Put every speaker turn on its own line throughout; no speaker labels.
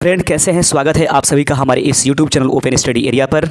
Friend कैसे हैं। स्वागत है आप सभी का हमारे इस YouTube channel open study area पर।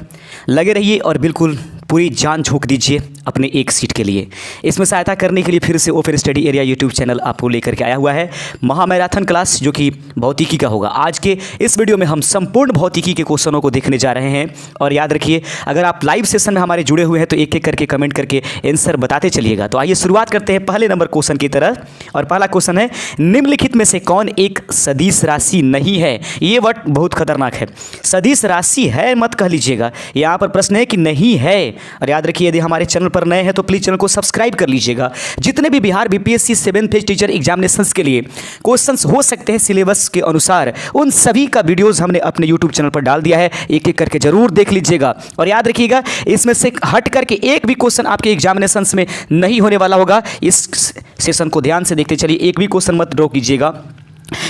लगे रहिए और बिल्कुल पूरी जान झोंक दीजिए अपने एक सीट के लिए। इसमें सहायता करने के लिए फिर से open study area YouTube channel आपको लेकर के आया हुआ है महामैराथन क्लास, जो कि भौतिकी का होगा। आज के इस वीडियो में हम संपूर्ण भौतिकी के क्वेश्चनों को देखने जा रहे हैं। और याद रखिए, अगर आप लाइव सेशन में हमारे जुड़े हुए हैं तो एक एक करके कमेंट करके आंसर बताते चलिएगा। तो आइए शुरुआत करते हैं पहले नंबर क्वेश्चन की तरह। और पहला क्वेश्चन है, निम्नलिखित में से कौन एक सदिश राशि नहीं है। ये वर्ड बहुत खतरनाक है। सदिश राशि है मत कह लीजिएगा, यहाँ पर प्रश्न है कि नहीं है। और याद रखिए, यदि हमारे चैनल पर नए हैं तो प्लीज चैनल को सब्सक्राइब कर लीजिएगा। जितने भी Bihar BPSC 7th phase teacher examinations के लिए क्वेश्चंस हो सकते हैं सिलेबस के अनुसार, उन सभी का वीडियोस हमने अपने यूट्यूब चैनल पर डाल दिया है। एक एक करके जरूर देख लीजिएगा। और याद रखिएगा, इसमें से हट करके एक भी क्वेश्चन आपके एग्जामिनेशंस में नहीं होने वाला होगा। इस सेशन को ध्यान से देखते चलिए, एक भी क्वेश्चन मत ड्रॉ कीजिएगा।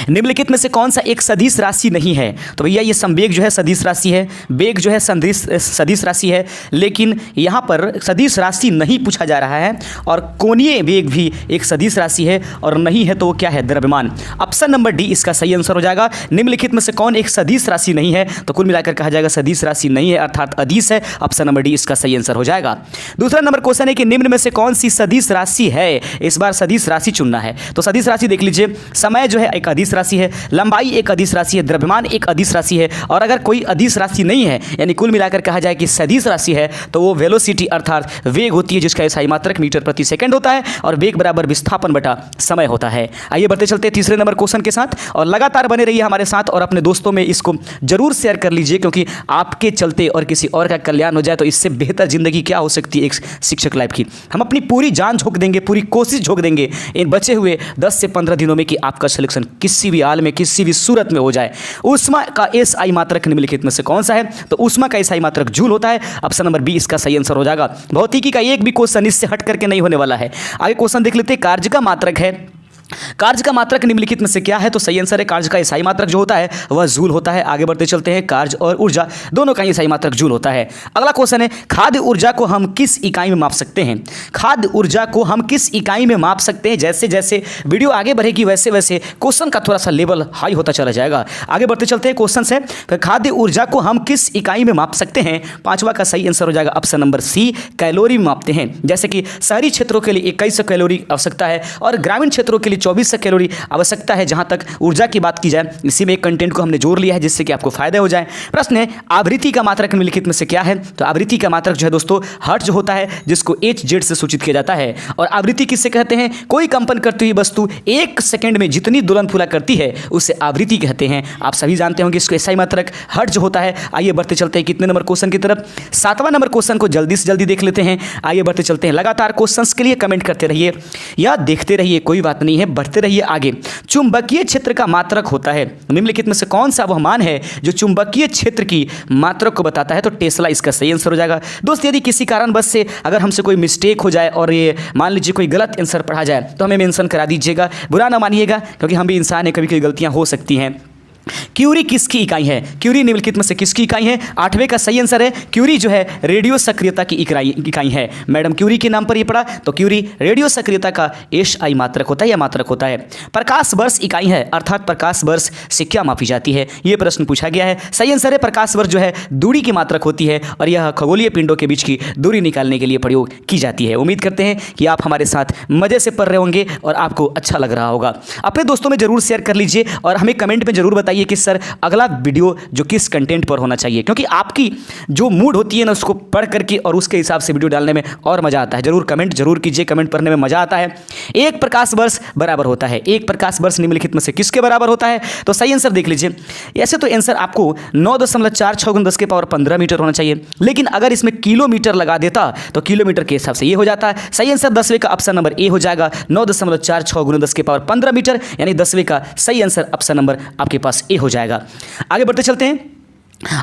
निम्नलिखित में से कौन सा एक सदिश राशि नहीं है। तो भैया ये संवेग जो है सदिश राशि है, वेग जो है सदिश राशि है, लेकिन यहाँ पर सदिश राशि नहीं पूछा जा रहा है। और कोणीय वेग भी एक सदिश राशि है, और नहीं है तो वो क्या है, द्रव्यमान। ऑप्शन नंबर डी इसका सही आंसर हो जाएगा। निम्नलिखित में से कौन एक सदिश राशि नहीं है, तो कुल मिलाकर कहा जाएगा सदिश राशि नहीं है, अर्थात अदिश है। ऑप्शन नंबर डी इसका सही आंसर हो जाएगा। दूसरा नंबर क्वेश्चन है कि निम्न में से कौन सी सदिश राशि है। इस बार सदिश राशि चुनना है। तो सदिश राशि देख लीजिए, समय जो है एक अदिश राशि है, लंबाई एक अदिश राशि है, द्रव्यमान एक अदिश राशि है। और अगर कोई अदिश राशि नहीं है, यानी कुल मिलाकर कहा जाए कि सदिश राशि है, तो वो वेलोसिटी अर्थात वेग होती है, जिसका SI मात्रक मीटर प्रति सेकंड होता है, और वेग बराबर विस्थापन बटा समय होता है। आइए बढ़ते चलते तीसरे नंबर क्वेश्चन के साथ, और लगातार बने रहिए हमारे साथ और अपने दोस्तों में इसको जरूर शेयर कर लीजिए, क्योंकि आपके चलते और किसी और का कल्याण हो जाए तो इससे बेहतर जिंदगी क्या हो सकती है एक शिक्षक लाइफ की। हम अपनी पूरी जान झोंक देंगे, पूरी कोशिश झोंक देंगे इन बचे हुए 10 से 15 दिनों में कि आपका सिलेक्शन किसी भी हाल में किसी भी सूरत में हो जाए। ऊष्मा का SI मात्रक निम्नलिखित में से कौन सा है। तो ऊष्मा का SI मात्रक जूल होता है। ऑप्शन नंबर बी इसका सही आंसर हो जाएगा। भौतिकी का एक भी क्वेश्चन इससे हट करके नहीं होने वाला है। आगे क्वेश्चन देख लेते हैं। कार्य का मात्रक है, कार्य का मात्रक निम्नलिखित में से क्या है। तो सही आंसर है कार्य का SI मात्रक जो होता है वह जूल होता है। आगे बढ़ते चलते हैं। कार्य और ऊर्जा दोनों का SI मात्रक जूल होता है। अगला क्वेश्चन है, खाद्य ऊर्जा को हम किस इकाई में माप सकते हैं। खाद्य ऊर्जा को हम किस इकाई में माप सकते हैं। जैसे जैसे वीडियो आगे बढ़ेगी वैसे वैसे क्वेश्चन का थोड़ा सा लेवल हाई होता चला जाएगा। आगे बढ़ते चलते हैं। क्वेश्चन है, खाद्य ऊर्जा को हम किस इकाई में माप सकते हैं। पांचवा का सही आंसर हो जाएगा ऑप्शन नंबर सी, कैलोरी में मापते हैं। जैसे कि शहरी क्षेत्रों के लिए 2100 कैलोरी आवश्यकता है, और ग्रामीण क्षेत्रों के लिए 2400 कैलोरी आवश्यकता है। जहां तक ऊर्जा की बात की जाए, इसी में एक कंटेंट को हमने जोड़ लिया है जिससे कि आपको फायदा हो जाए। प्रश्न है, आवृत्ति का मात्रक निम्नलिखित में से क्या है। तो आवृत्ति का मात्रक जो है दोस्तों हर्ट्ज होता है, जिसको HZ से सूचित किया जाता है। और आवृत्ति किससे कहते हैं, कोई कंपन करती हुई वस्तु 1 सेकंड में जितनी दोलन फूला करती है उसे आवृत्ति कहते हैं। आप सभी जानते होंगे इसको SI मात्रक हर्ट्ज होता है। आइए बढ़ते चलते हैं कितने नंबर क्वेश्चन की तरफ। 7वां नंबर क्वेश्चन को जल्दी से जल्दी देख लेते हैं। आइए बढ़ते चलते हैं। लगातार क्वेश्चंस के लिए कमेंट करते रहिए या देखते रहिए, कोई बात नहीं है, बढ़ते रहिए आगे। चुंबकीय क्षेत्र का मात्रक होता है। निम्नलिखित में से कौन सा वह मान है जो चुंबकीय क्षेत्र की मात्रक को बताता है। तो टेस्ला इसका सही आंसर हो जाएगा। दोस्त, यदि किसी कारणवश से अगर हमसे कोई मिस्टेक हो जाए और ये मान लीजिए कोई गलत आंसर पढ़ा जाए तो हमें मेंशन करा दीजिएगा, बुरा ना मानिएगा, क्योंकि हम भी इंसान हैं, कभी कभी गलतियां हो सकती हैं। क्यूरी किसकी इकाई है। क्यूरी निम्नलिखित में से किसकी इकाई है। 8वें का सही आंसर है, क्यूरी जो है रेडियो सक्रियता की इकाई है। मैडम क्यूरी के नाम पर ये पढ़ा, तो क्यूरी रेडियो सक्रियता का SI मात्रक होता है या मात्रक होता है। प्रकाश वर्ष इकाई है, अर्थात प्रकाश वर्ष से क्या मापी जाती है, ये प्रश्न पूछा गया है। सही आंसर है प्रकाश वर्ष जो है दूरी की मात्रक होती है, और यह खगोलीय पिंडों के बीच की दूरी निकालने के लिए प्रयोग की जाती है। उम्मीद करते हैं कि आप हमारे साथ मजे से पढ़ रहे होंगे और आपको अच्छा लग रहा होगा। अपने दोस्तों में जरूर शेयर कर लीजिए और हमें कमेंट में जरूर बताइए कि सर अगला वीडियो जो किस कंटेंट पर होना चाहिए, क्योंकि आपकी जो मूड होती है ना उसको पढ़ करके और उसके हिसाब से वीडियो डालने में और मजा आता है। जरूर कमेंट जरूर कीजिए, कमेंट पढ़ने में मजा आता है। एक प्रकाश वर्ष बराबर होता है, एक प्रकाश वर्ष निम्नलिखित में से किसके बराबर होता है। तो सही आंसर देख लीजिए। ऐसे तो आंसर आपको 9.46 10 के पावर 15 मीटर होना चाहिए, लेकिन अगर इसमें किलोमीटर लगा देता तो किलोमीटर के हिसाब से ये हो जाता है। सही आंसर 10वें का ऑप्शन नंबर ए हो जाएगा, 9.46 10 के पावर 15 मीटर, यानी 10वें का सही आंसर ऑप्शन नंबर आपके पास ए हो जाएगा। आगे बढ़ते चलते हैं।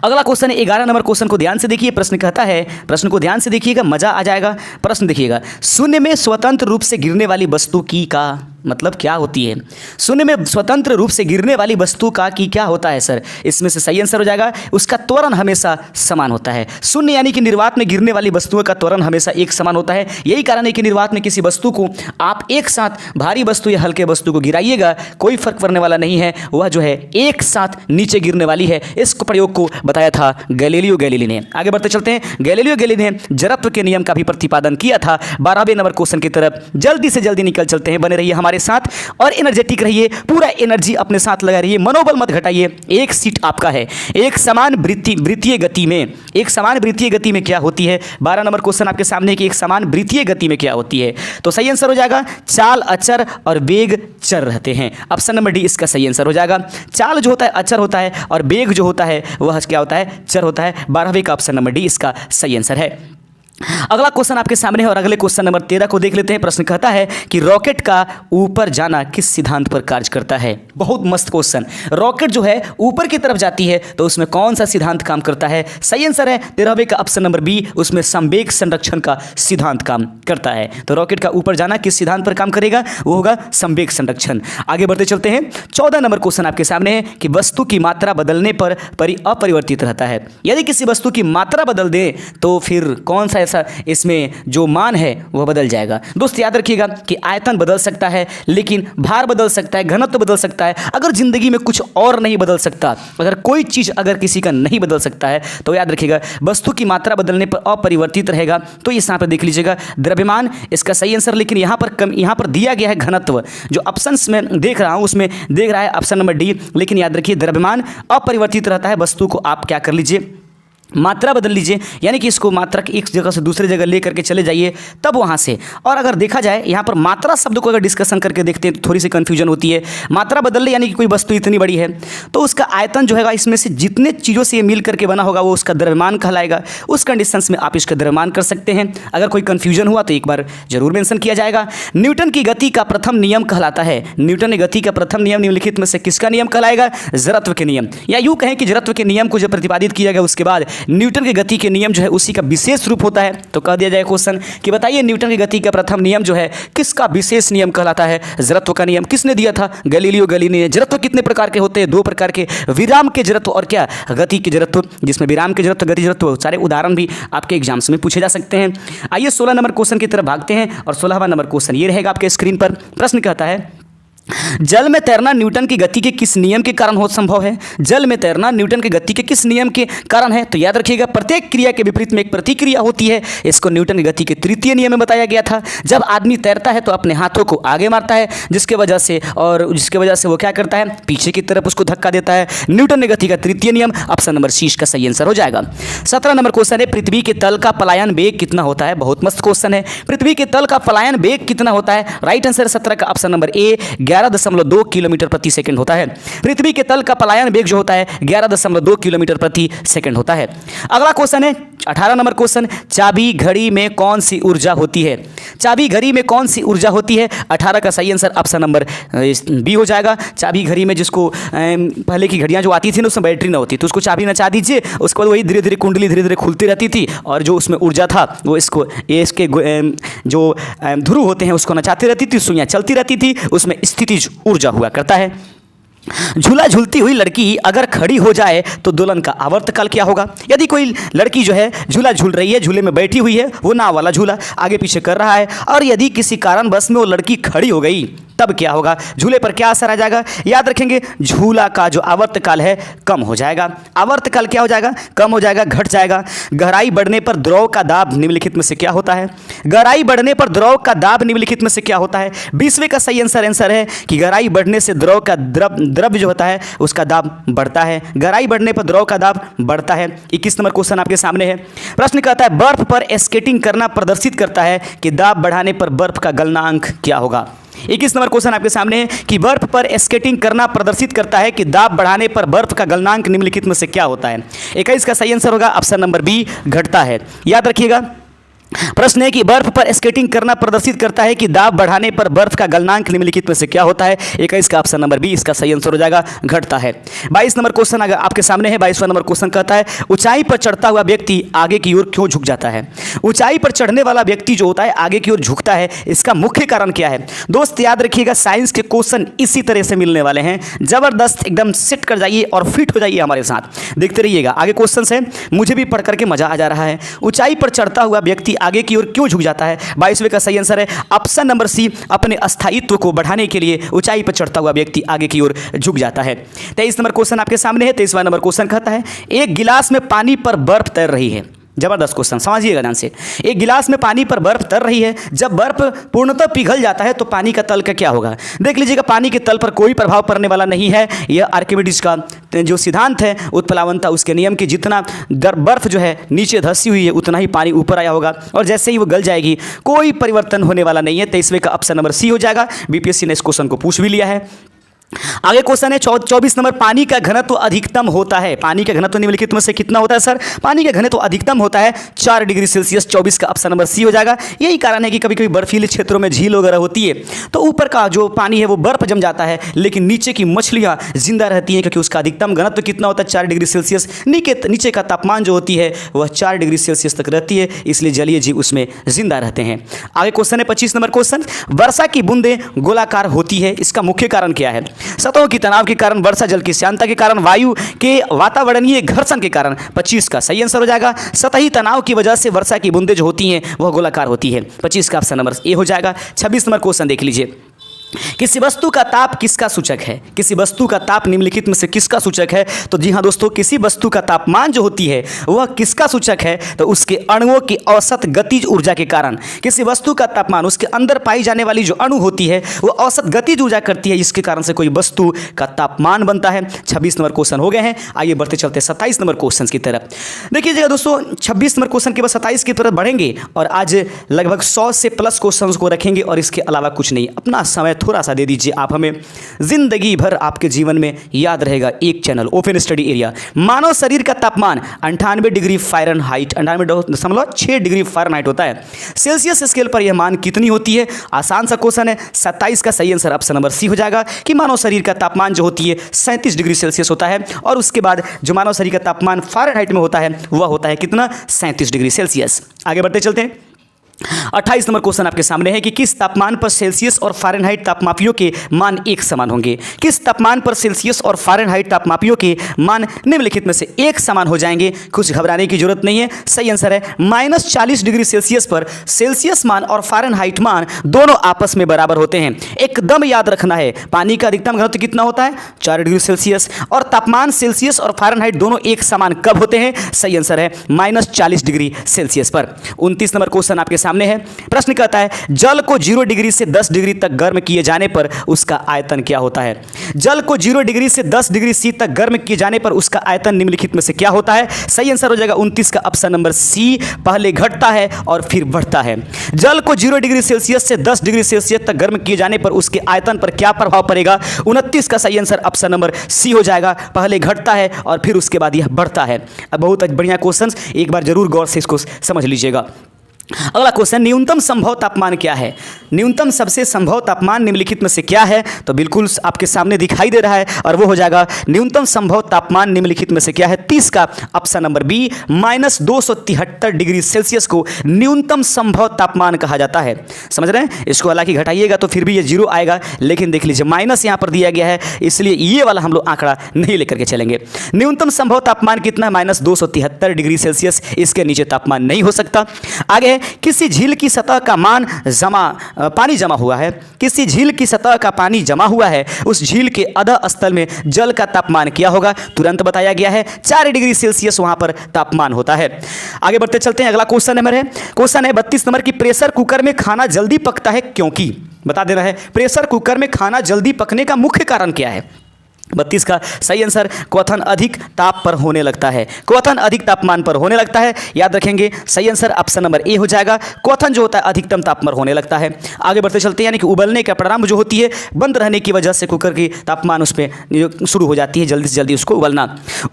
अगला क्वेश्चन है 11 नंबर क्वेश्चन को ध्यान से देखिए। प्रश्न कहता है, प्रश्न को ध्यान से देखिएगा, मजा आ जाएगा। प्रश्न देखिएगा, शून्य में स्वतंत्र रूप से गिरने वाली वस्तु की का मतलब क्या होती है? शून्य में स्वतंत्र रूप से गिरने वाली वस्तु का कि क्या होता है सर? इसमें से सही आंसर हो जाएगा उसका त्वरण हमेशा समान होता है। शून्य यानी कि निर्वात में गिरने वाली वस्तुओं का त्वरण हमेशा एक समान होता है। यही कारण है कि निर्वात में किसी वस्तु को आप एक साथ भारी वस्तु या हल्के वस्तु को गिराइएगा, कोई फर्क पड़ने वाला नहीं है, वह जो है एक साथ नीचे गिरने वाली है। इस प्रयोग को बताया था गैलीलियो गैलीली ने। आगे बढ़ते चलते हैं। गैलीलियो गैलीली ने जड़त्व के नियम का भी प्रतिपादन किया था। 12वें नंबर क्वेश्चन की तरफ जल्दी से जल्दी निकल चलते हैं। बने रहिए हमारे साथ और एनर्जेटिक रहिए, पूरा एनर्जी अपने साथ लगा रहिए, मनोबल मत घटाइए। एक सीट आपका है। एक समान वृत्तीय गति में, एक समान वृत्तीय गति में क्या होती है? 12 नंबर क्वेश्चन आपके सामने कि एक समान वृत्तीय गति में क्या होती है? तो सही आंसर हो जाएगा चाल अचर और वेग चर रहते हैं। ऑप्शन नंबर डी इसका सही आंसर हो जाएगा। चाल जो होता है अचर होता है और वेग जो होता है वह क्या होता है? चर होता है। 12वें का ऑप्शन नंबर डी इसका सही आंसर है। अगला क्वेश्चन आपके सामने है और अगले क्वेश्चन नंबर 13 को देख लेते हैं। प्रश्न कहता है कि रॉकेट का ऊपर जाना किस सिद्धांत पर कार्य करता है? बहुत मस्त क्वेश्चन। रॉकेट जो है ऊपर की तरफ जाती है तो उसमें कौन सा सिद्धांत काम करता है? सही आंसर है 13वें का ऑप्शन नंबर बी, उसमें संवेग संरक्षण का सिद्धांत काम करता है। तो रॉकेट का ऊपर जाना किस सिद्धांत पर काम करेगा? वो होगा संवेग संरक्षण। आगे बढ़ते चलते हैं। 14 नंबर क्वेश्चन आपके सामने है कि वस्तु की मात्रा बदलने पर अपरिवर्तित रहता है। यदि किसी वस्तु की मात्रा बदल दे तो फिर कौन सा ऐसा इसमें जो मान है वह बदल जाएगा? दोस्त याद रखिएगा कि आयतन बदल सकता है, लेकिन भार बदल सकता है, घनत्व बदल सकता है। अगर जिंदगी में कुछ और नहीं बदल सकता, अगर कोई चीज़ अगर किसी का नहीं बदल सकता है तो याद रखिएगा वस्तु की मात्रा बदलने पर अपरिवर्तित रहेगा। तो इस यहाँ पर देख लीजिएगा द्रव्यमान इसका सही आंसर, लेकिन यहाँ पर दिया गया है घनत्व। जो ऑप्शंस में देख रहा हूँ उसमें देख रहा है ऑप्शन नंबर डी, लेकिन याद रखिए द्रव्यमान अपरिवर्तित रहता है। वस्तु को आप क्या कर लीजिए? मात्रा बदल लीजिए, यानी कि इसको मात्रा की एक जगह से दूसरी जगह ले करके चले जाइए, तब वहाँ से। और अगर देखा जाए यहाँ पर मात्रा शब्द को अगर डिस्कशन करके देखते हैं तो थोड़ी सी कन्फ्यूजन होती है। मात्रा बदल ले यानी कि कोई वस्तु इतनी बड़ी है तो उसका आयतन जो है इसमें से जितने चीज़ों से ये मिल करके बना होगा वो उसका द्रव्यमान कहलाएगा। उस कंडीशंस में आप इसका द्रव्यमान कर सकते हैं। अगर कोई कन्फ्यूजन हुआ तो एक बार जरूर मेंशन किया जाएगा। न्यूटन की गति का प्रथम नियम कहलाता है। न्यूटन की गति का प्रथम नियम निम्नलिखित में से किसका नियम कहलाएगा? जड़त्व के नियम, या यूँ कहें कि जड़त्व के नियम को जब प्रतिपादित किया गया उसके बाद न्यूटन की गति के नियम जो है उसी का विशेष रूप होता है। तो कह दिया जाए क्वेश्चन कि बताइए न्यूटन की गति का प्रथम नियम जो है किसका विशेष नियम कहलाता है? जड़त्व का नियम। किसने दिया था? गैलीलियो गैलीली ने। जड़त्व कितने प्रकार के होते हैं? 2 प्रकार के, विराम के जड़त्व और क्या? गति के जड़त्व, जिसमें विराम के जड़त्व, गति जड़त्व, सारे उदाहरण भी आपके एग्जाम्स में पूछे जा सकते हैं। आइए 16 नंबर क्वेश्चन की तरफ भागते हैं और 16वां नंबर क्वेश्चन ये रहेगा आपके स्क्रीन पर। प्रश्न कहता है जल में तैरना न्यूटन की गति के किस नियम के कारण हो संभव है? जल में तैरना न्यूटन की गति के किस नियम के कारण है? तो याद रखिएगा प्रत्येक क्रिया के विपरीत में एक प्रतिक्रिया होती है। इसको न्यूटन की गति के तृतीय नियम में बताया गया था। जब आदमी तैरता है तो अपने हाथों को आगे मारता है, जिसके वजह से वो क्या करता है? पीछे की तरफ उसको धक्का देता है। न्यूटन की गति का तृतीय नियम ऑप्शन नंबर सी का सही आंसर हो जाएगा। 17 नंबर क्वेश्चन है पृथ्वी के तल का पलायन वेग कितना होता है? बहुत मस्त क्वेश्चन है। पृथ्वी के तल का पलायन वेग कितना होता है? राइट आंसर 17 का ऑप्शन नंबर ए 11.2 किलोमीटर प्रति सेकंड होता है। पृथ्वी के तल का पलायन वेग जो होता है 11.2 किलोमीटर प्रति सेकंड होता है। अगला क्वेश्चन है 18 नंबर क्वेश्चन, चाबी घड़ी में कौन सी ऊर्जा होती है? चाबी घड़ी में कौन सी ऊर्जा होती है? 18 का सही आंसर ऑप्शन नंबर बी हो जाएगा। चाबी घड़ी में जिसको पहले की घड़ियां जो आती थी ना उसमें बैटरी ना होती, तो उसको चाबी नचा दीजिए, उसके बाद वही धीरे धीरे कुंडली धीरे धीरे खुलती रहती थी और जो उसमें ऊर्जा था वो इसके जो ध्रुव होते हैं उसको नचाती रहती थी, सुइयां चलती रहती थी, उसमें स्थितिज ऊर्जा हुआ करता है। झूला झूलती हुई लड़की अगर खड़ी हो जाए तो दोलन का आवर्तकाल क्या होगा? यदि कोई लड़की जो है झूला झूल रही है, झूले में बैठी हुई है, वो नाव वाला झूला आगे पीछे कर रहा है, और यदि किसी कारणवश में वो लड़की खड़ी हो गई तब क्या होगा? झूले पर क्या असर आ जाएगा? याद रखेंगे झूला का जो आवर्तकाल है कम हो जाएगा। आवर्तकाल क्या हो जाएगा? कम हो जाएगा, घट जाएगा। गहराई बढ़ने पर द्रव का दाब निम्नलिखित में से क्या होता है? गहराई बढ़ने पर द्रव का दाब निम्नलिखित में से क्या होता है? 20वें का सही आंसर है कि गहराई बढ़ने से द्रव का द्रव्य जो होता है उसका दाब बढ़ता है। गहराई बढ़ने पर द्रव का दाब बढ़ता है। 21 नंबर क्वेश्चन आपके सामने है। प्रश्न कहता है बर्फ पर स्केटिंग करना प्रदर्शित करता है कि दाब बढ़ाने पर बर्फ का गलनांक क्या होगा? 21 नंबर क्वेश्चन आपके सामने है कि बर्फ पर स्केटिंग करना प्रदर्शित करता है कि दाब बढ़ाने पर बर्फ का गलनांक निम्नलिखित में से क्या होता है? 21 का सही आंसर होगा ऑप्शन नंबर बी, घटता है। याद रखिएगा प्रश्न है कि बर्फ पर स्केटिंग करना प्रदर्शित करता है कि दाब बढ़ाने पर बर्फ का गलनांक निम्नलिखित में से क्या होता है। 21 का ऑप्शन नंबर बी इसका सही आंसर हो जाएगा, घटता है। 22 नंबर क्वेश्चन अगर आपके सामने है, 22वां नंबर क्वेश्चन कहता है ऊंचाई पर चढ़ता हुआ व्यक्ति आगे की ओर क्यों झुक जाता है। ऊंचाई पर चढ़ने वाला व्यक्ति जो होता है आगे की ओर झुकता है, इसका मुख्य कारण क्या है। दोस्त याद रखिएगा, साइंस के क्वेश्चन इसी तरह से मिलने वाले हैं, जबरदस्त एकदम सेट कर जाइए और फिट हो जाइए हमारे साथ, देखते रहिएगा। आगे क्वेश्चन है, मुझे भी पढ़ करके मजा आ जा रहा है। ऊंचाई पर चढ़ता हुआ व्यक्ति आगे की ओर क्यों झुक जाता है। 22वें का सही आंसर है ऑप्शन नंबर सी, अपने स्थायित्व को बढ़ाने के लिए ऊंचाई पर चढ़ता हुआ व्यक्ति आगे की ओर झुक जाता है। 23 नंबर क्वेश्चन आपके सामने है। 23वां नंबर क्वेश्चन कहता है एक गिलास में पानी पर बर्फ तैर रही है। जबरदस्त क्वेश्चन, समझिएगा ध्यान से। एक गिलास में पानी पर बर्फ तर रही है, जब बर्फ पूर्णतः पिघल जाता है तो पानी का तल का क्या होगा। देख लीजिएगा, पानी के तल पर कोई प्रभाव पड़ने वाला नहीं है। यह आर्किमिडीज का जो सिद्धांत है उत्प्लावनता, उसके नियम की जितना बर्फ जो है नीचे धंसी हुई है उतना ही पानी ऊपर आया होगा, और जैसे ही वो गल जाएगी कोई परिवर्तन होने वाला नहीं है। 23वें का ऑप्शन नंबर सी हो जाएगा। बीपीएससी ने इस क्वेश्चन को पूछ भी लिया है। आगे क्वेश्चन है 24 नंबर, पानी का घनत्व अधिकतम होता है। पानी का घनत्व निम्नलिखित में से कितना होता है सर। पानी का घनत्व अधिकतम होता है 4 डिग्री सेल्सियस। 24 का ऑप्शन नंबर सी हो जाएगा। यही कारण है कि कभी कभी बर्फीले क्षेत्रों में झील वगैरह होती है तो ऊपर का जो पानी है वो बर्फ जम जाता है, लेकिन नीचे की मछलियां जिंदा रहती हैं क्योंकि उसका अधिकतम घनत्व कितना होता है 4 डिग्री सेल्सियस। नीचे का तापमान जो होती है वह 4 डिग्री सेल्सियस तक रहती है, इसलिए जलीय जीव उसमें जिंदा रहते हैं। आगे क्वेश्चन है 25 नंबर क्वेश्चन, वर्षा की बूंदें गोलाकार होती है, इसका मुख्य कारण क्या है। सतहों की तनाव के कारण, वर्षा जल की श्यानता के कारण, वायु के वातावरणीय घर्षण के कारण। 25 का सही आंसर हो जाएगा। सतही तनाव की वजह से वर्षा की बूंदें जो होती हैं वह गोलाकार होती है। 25 का ऑप्शन नंबर ए हो जाएगा। 26 नंबर क्वेश्चन देख लीजिए, किसी वस्तु का ताप किसका सूचक है। किसी वस्तु का ताप निम्नलिखित में से किसका सूचक है। तो जी हाँ दोस्तों, किसी वस्तु का तापमान जो होती है वह किसका सूचक है, तो उसके अणुओं की औसत गतिज ऊर्जा के कारण। किसी वस्तु का तापमान, उसके अंदर पाई जाने वाली जो अणु होती है वह औसत गतिज ऊर्जा करती है, इसके कारण से कोई वस्तु का तापमान बनता है। 26 नंबर क्वेश्चन हो गए हैं। आइए बढ़ते चलते 27 नंबर क्वेश्चन की तरफ। देखिएगा दोस्तों, 26 नंबर क्वेश्चन के बाद 27 की तरफ बढ़ेंगे और आज लगभग 100 से प्लस क्वेश्चन को रखेंगे और इसके अलावा कुछ नहीं। अपना समय थोड़ा सा दे दीजिए आप हमें, जिंदगी भर आपके जीवन में याद रहेगा एक चैनल ओपन स्टडी एरिया। मानव शरीर का तापमान 98 डिग्री फ़ारेनहाइट 98.6 डिग्री फ़ारेनहाइट होता है। सेल्सियस स्केल पर यह मान कितनी होती है। आसान सा क्वेश्चन है। 27 का सही आंसर ऑप्शन नंबर सी हो जाएगा कि मानव शरीर का तापमान जो होती है 37 डिग्री सेल्सियस होता है, और उसके बाद जो मानव शरीर का तापमान फ़ारेनहाइट में होता है वह होता है कितना, 37 डिग्री सेल्सियस। आगे बढ़ते चलते हैं। 28 नंबर क्वेश्चन आपके सामने है कि किस तापमान पर सेल्सियस और फ़ारेनहाइट तापमापियों के मान एक समान होंगे। किस तापमान पर सेल्सियस और फ़ारेनहाइट तापमापियों के मान निम्नलिखित में से एक समान हो जाएंगे। कुछ घबराने की जरूरत नहीं है, सही आंसर है -40 डिग्री सेल्सियस पर सेल्सियस मान और फ़ारेनहाइट मान दोनों आपस में बराबर होते हैं। एकदम याद रखना है, पानी का अधिकतम घनत्व कितना होता है 4 डिग्री सेल्सियस, और तापमान सेल्सियस और फ़ारेनहाइट दोनों एक समान कब होते हैं। सही आंसर है -40 डिग्री सेल्सियस पर। 29 नंबर क्वेश्चन आपके सामने है। प्रश्न कहता है जल को 0 डिग्री से 10 डिग्री तक गर्म किए जाने पर उसका आयतन क्या होता है। जल को 0 डिग्री से 10 डिग्री सी तक गर्म किए जाने पर उसका आयतन निम्नलिखित में से क्या होता है। सही आंसर हो जाएगा 29 का ऑप्शन नंबर सी, पहले घटता है और फिर बढ़ता है। जल को 0 डिग्री सेल्सियस से 10 डिग्री सेल्सियस तक गर्म किए जाने पर उसके आयतन पर क्या प्रभाव पड़ेगा। 29 का सही आंसर ऑप्शन नंबर सी हो जाएगा, पहले घटता है और फिर उसके बाद यह बढ़ता है। अब बहुत बढ़िया क्वेश्चन, एक बार जरूर गौर से इसको समझ लीजिएगा। अगला क्वेश्चन, न्यूनतम संभव तापमान क्या है। न्यूनतम सबसे संभव तापमान निम्नलिखित में से क्या है। तो बिल्कुल आपके सामने दिखाई दे रहा है और वो हो जाएगा न्यूनतम संभव तापमान निम्नलिखित में से क्या है। 30 का option number B, -273 degree Celsius को न्यूनतम संभव तापमान कहा जाता है। समझ रहे हैं, इसको हालांकि घटाइएगा तो फिर भी ये 0 आएगा, लेकिन देख लीजिए माइनस यहाँ पर दिया गया है, इसलिए ये वाला हम लोग आंकड़ा नहीं लेकर के चलेंगे। न्यूनतम संभव तापमान कितना है, -273 डिग्री सेल्सियस, इसके नीचे तापमान नहीं हो सकता। आगे, किसी झील की सतह का पानी जमा हुआ है। किसी झील की सतह का पानी जमा हुआ है, उस झील के अधः स्थल में जल का तापमान क्या होगा। तुरंत बताया गया है 4 डिग्री सेल्सियस वहां पर तापमान होता है। आगे बढ़ते चलते हैं। अगला क्वेश्चन नंबर है, क्वेश्चन है 32 नंबर की, प्रेशर कुकर में खाना जल्दी पकता है क्योंकि। बता देना है, प्रेशर कुकर में खाना जल्दी पकने का मुख्य कारण क्या है। 32 का सही आंसर क्वथन अधिक ताप पर होने लगता है, क्वथन अधिक तापमान पर होने लगता है, याद रखेंगे। सही आंसर ऑप्शन नंबर ए हो जाएगा। क्वथन जो होता है अधिकतम ताप पर होने लगता है। आगे बढ़ते चलते हैं, यानी कि उबलने का प्रारंभ जो होती है बंद रहने की वजह से कुकर की तापमान उस पर शुरू हो जाती है जल्दी से जल्दी उसको उबलना।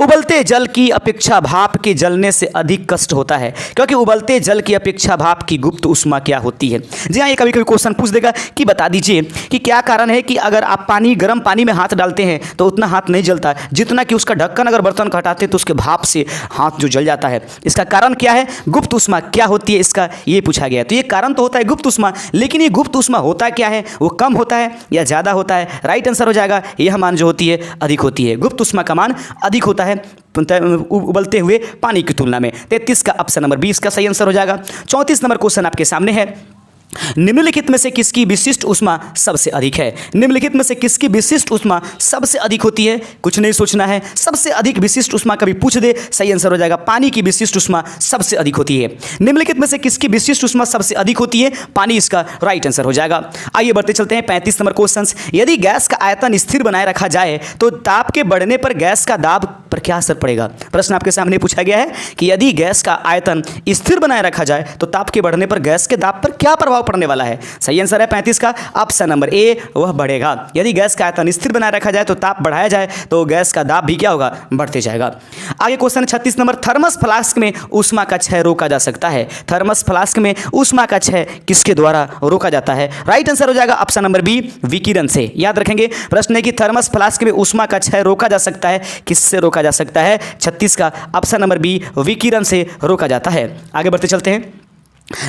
उबलते जल की अपेक्षा भाप के जलने से अधिक कष्ट होता है, क्योंकि उबलते जल की अपेक्षा भाप की गुप्त ऊष्मा क्या होती है। जी हाँ, ये कभी कभी क्वेश्चन पूछ देगा कि बता दीजिए कि क्या कारण है कि अगर आप गर्म पानी में हाथ डालते हैं तो उतना हाथ नहीं जलता जितना कि उसका ढक्कन अगर बर्तन का हटाते तो उसके भाप से हाथ जो जल जाता है। इसका कारण क्या है, गुप्त ऊष्मा क्या होती है, इसका ये पूछा गया है। तो ये कारण तो होता है गुप्त ऊष्मा, लेकिन ये गुप्त ऊष्मा होता क्या है, वो कम होता है या ज़्यादा होता है। राइट आंसर हो जाएगा यह मान जो होती है अधिक होती है, गुप्त ऊष्मा का मान अधिक होता है उबलते हुए पानी की तुलना में। 33 का ऑप्शन नंबर 20 का सही आंसर हो जाएगा। 34 नंबर क्वेश्चन आपके सामने है, निम्नलिखित में से किसकी विशिष्ट ऊष्मा सबसे अधिक है। निम्नलिखित में से किसकी विशिष्ट ऊष्मा सबसे अधिक होती है, कुछ नहीं सोचना है, सबसे अधिक विशिष्ट ऊष्मा कभी पूछ दे सही आंसर हो जाएगा पानी की विशिष्ट ऊष्मा सबसे अधिक होती है। निम्नलिखित में से किसकी विशिष्ट ऊष्मा सबसे अधिक होती है, पानी इसका राइट आंसर हो जाएगा। आइए बढ़ते चलते हैं 35 नंबर क्वेश्चन। यदि गैस का आयतन स्थिर बनाए रखा जाए तो ताप के बढ़ने पर गैस का दाब पर क्या असर पड़ेगा। प्रश्न आपके सामने पूछा गया है कि यदि गैस का आयतन स्थिर बनाए रखा जाए तो ताप के बढ़ने पर गैस के दाब पर क्या प्रभाव पड़ने वाला है। सही आंसर है 35 का ऑप्शन नंबर ए, वह बढ़ेगा। यदि गैस का आयतन स्थिर बनाए रखा जाए तो ताप बढ़ाया जाए तो गैस का दाब भी क्या होगा, बढ़ते जाएगा। आगे क्वेश्चन 36 नंबर, थर्मस फ्लास्क में ऊष्मा का क्षय रोका जा सकता है। थर्मस फ्लास्क में ऊष्मा का क्षय किसके द्वारा रोका जाता है। राइट आंसर हो जाएगा ऑप्शन नंबर बी, विकिरण से। याद रखेंगे प्रश्न है कि थर्मस फ्लास्क में ऊष्मा का क्षय रोका जा सकता है, किससे रोका जा सकता है। 36 का ऑप्शन नंबर बी, विकिरण से रोका जाता है। आगे बढ़ते चलते हैं,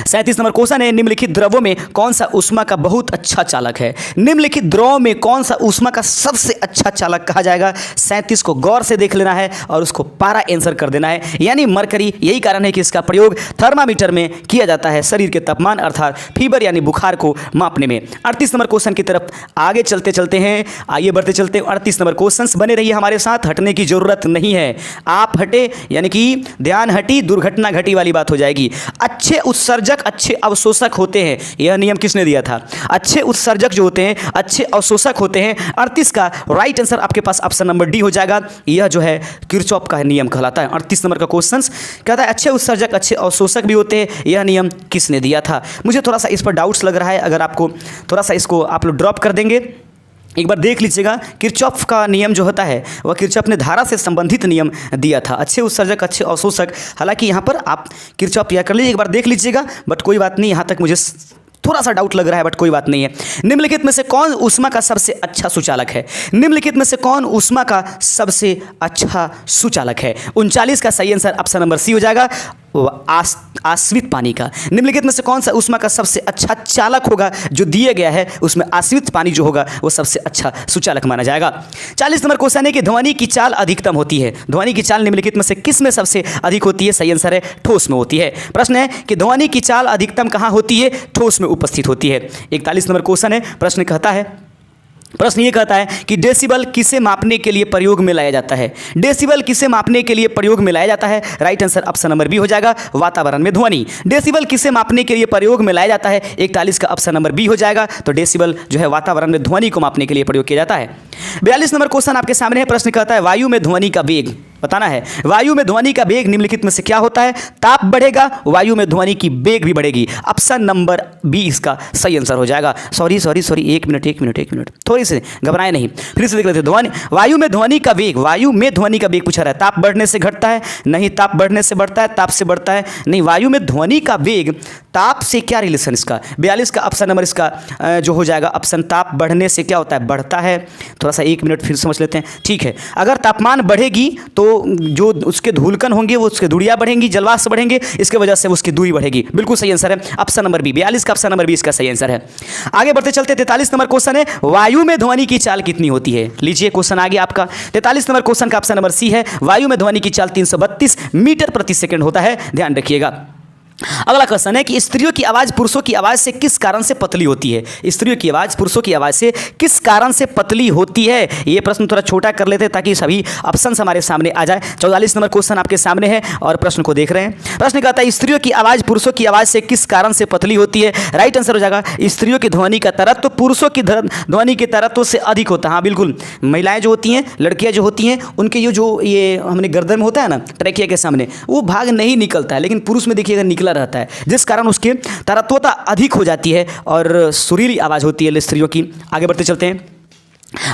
37 नंबर क्वेश्चन है, निम्नलिखित द्रवों में कौन सा ऊष्मा का बहुत अच्छा चालक है। निम्नलिखित द्रवों में कौन सा ऊष्मा का सबसे अच्छा चालक कहा जाएगा। 37 को गौर से देख लेना है और उसको पारा आंसर कर देना है, यानी मरकरी। यही कारण है कि इसका प्रयोग थर्मामीटर में किया जाता है शरीर के तापमान अर्थात फीवर यानी बुखार को मापने में। 38 नंबर क्वेश्चन की तरफ आगे चलते चलते हैं, आइए बढ़ते चलते हैं। 38 नंबर क्वेश्चन बने रहिए हमारे साथ, हटने की जरूरत नहीं है। आप हटे यानी कि ध्यान हटी दुर्घटना घटी वाली बात हो जाएगी। अच्छे उत्सर्जक अच्छे अवशोषक होते हैं, यह नियम किसने दिया था। अच्छे उत्सर्जक जो होते हैं अच्छे अवशोषक होते हैं। 38 का राइट आंसर आपके पास ऑप्शन नंबर डी हो जाएगा। यह जो है किरचॉफ का नियम कहलाता है। 38 नंबर का क्वेश्चन कहता है अच्छे उत्सर्जक अच्छे अवशोषक भी होते हैं, यह नियम किसने दिया था। मुझे थोड़ा सा इस पर डाउट्स लग रहा है, अगर आपको थोड़ा सा इसको आप लोग ड्रॉप कर देंगे, एक बार देख लीजिएगा। किरचॉफ का नियम जो होता है वह किरचॉफ ने धारा से संबंधित नियम दिया था, अच्छे उत्सर्जक अच्छे अवशोषक। हालांकि यहाँ पर आप किरचॉफ या कर लीजिए, एक बार देख लीजिएगा, बट कोई बात नहीं, यहाँ तक मुझे थोड़ा सा डाउट लग रहा है, बट कोई बात नहीं है। निम्नलिखित में से कौन ऊष्मा का सबसे अच्छा सुचालक है। निम्नलिखित में से कौन ऊष्मा का सबसे अच्छा सुचालक है। 39 का सही आंसर ऑप्शन नंबर सी हो जाएगा, आश्रित पानी का। निम्नलिखित में से कौन सा ऊष्मा का सबसे अच्छा चालक होगा, जो दिया गया है उसमें आश्रित पानी जो होगा वो सबसे अच्छा सुचालक माना जाएगा। 40 नंबर क्वेश्चन है कि ध्वनि की चाल अधिकतम होती है। ध्वनि की चाल निम्नलिखित में से किस में सबसे अधिक होती है। सही आंसर है ठोस में होती है। प्रश्न है कि ध्वनि की चाल अधिकतम कहाँ होती है, ठोस में उपस्थित होती है। 41 नंबर क्वेश्चन है, प्रश्न ये कहता है कि डेसिबल किसे मापने के लिए प्रयोग में लाया जाता है। डेसिबल किसे मापने के लिए प्रयोग में लाया जाता है। Right answer option number B हो जाएगा, वातावरण में ध्वनि। डेसिबल किसे मापने के लिए प्रयोग में लाया जाता है। 41 का ऑप्शन नंबर बी हो जाएगा। तो डेसिबल जो है वातावरण में ध्वनि को मापने के लिए प्रयोग किया जाता है। 42 नंबर क्वेश्चन आपके सामने है, प्रश्न कहता है वायु में ध्वनि का वेग बताना है। वायु में ध्वनि का वेग निम्नलिखित में से क्या होता है। ताप बढ़ेगा, वायु में ध्वनि की वेग भी बढ़ेगी। ऑप्शन नंबर बी इसका सही आंसर हो जाएगा। सॉरी एक मिनट थोड़ी सी घबराए नहीं, फिर से देख लेते हैं। वायु में ध्वनि का वेग, वायु में ध्वनि का वेग पूछा रहा है। ताप बढ़ने से घटता है नहीं, ताप बढ़ने से बढ़ता है, ताप से बढ़ता है नहीं। वायु में ध्वनि का वेग ताप से क्या रिलेशन इसका। 42 का ऑप्शन नंबर इसका जो हो जाएगा ऑप्शन, ताप बढ़ने से क्या होता है, बढ़ता है। थोड़ा सा 1 मिनट फिर समझ लेते हैं। ठीक है, अगर तापमान बढ़ेगी तो जो उसके धूलकण होंगे वो उसके दूरियां बढ़ेंगी, जलवाष्प बढ़ेंगे, इसके वजह से उसकी दूरी बढ़ेगी। बिल्कुल सही आंसर है ऑप्शन नंबर बी। 42 का ऑप्शन नंबर बी इसका सही आंसर है। आगे बढ़ते चलते 43 नंबर क्वेश्चन है, वायु में ध्वनि की चाल कितनी होती है। लीजिए क्वेश्चन आगे आपका 43 नंबर क्वेश्चन का ऑप्शन नंबर सी है। वायु में ध्वनि की चाल 332 मीटर प्रति सेकंड होता है, ध्यान रखिएगा। अगला क्वेश्चन है कि स्त्रियों की आवाज़ पुरुषों की आवाज़ से किस कारण से पतली होती है? स्त्रियों की आवाज़ पुरुषों की आवाज़ से किस कारण से पतली होती है? ये प्रश्न थोड़ा छोटा कर लेते हैं ताकि सभी ऑप्शन हमारे सामने आ जाए। 44 नंबर क्वेश्चन आपके सामने है और प्रश्न को देख रहे हैं। प्रश्न कहता है स्त्रियों की आवाज़ पुरुषों की आवाज़ से किस कारण से पतली होती है? राइट आंसर हो जाएगा स्त्रियों की ध्वनि का तरत्व पुरुषों की ध्वनि के तरत्व से अधिक होता है। हाँ बिल्कुल, महिलाएं जो होती हैं, लड़कियां जो होती हैं, उनके ये हमने गर्दन में होता है ना ट्रैकिया के सामने, वो भाग नहीं निकलता है, लेकिन पुरुष में देखिएगा निकला रहता है, जिस कारण उसके तरत्वता अधिक हो जाती है और सुरीली आवाज़ होती है स्त्रियों की। आगे बढ़ते चलते हैं।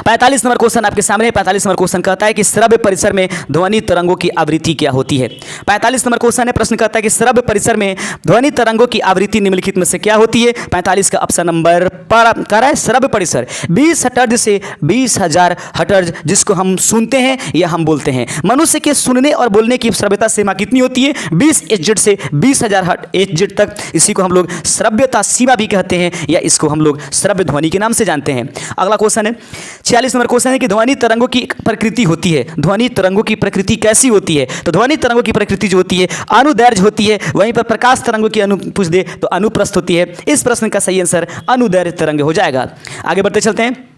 45 नंबर क्वेश्चन आपके सामने। 45 नंबर क्वेश्चन कहता है कि श्रव्य परिसर में ध्वनि तरंगों की आवृत्ति क्या होती है? 45 नंबर क्वेश्चन है, प्रश्न कहता है कि श्रव्य परिसर में ध्वनि तरंगों की आवृत्ति निम्नलिखित में से क्या होती है? 45 का ऑप्शन नंबर पर कह रहा है श्रव्य परिसर 20 हर्ट्ज से 20,000 हर्ट्ज, जिसको हम सुनते हैं या हम बोलते हैं। मनुष्य के सुनने और बोलने की श्रव्यता सीमा कितनी होती है? 20 HZ से 20,000 HZ तक। इसी को हम लोग श्रव्यता सीमा भी कहते हैं या इसको हम लोग श्रव्य ध्वनि के नाम से जानते हैं। अगला क्वेश्चन है 46 नंबर क्वेश्चन है कि ध्वनि तरंगों की प्रकृति होती है। ध्वनि तरंगों की प्रकृति कैसी होती है? तो ध्वनि तरंगों की प्रकृति जो होती है अनुदैर्घ्य होती है। वहीं पर प्रकाश तरंगों की पूछ दे तो अनुप्रस्थ होती है। इस प्रश्न का सही आंसर अनुदैर्घ्य तरंग हो जाएगा। आगे बढ़ते चलते हैं।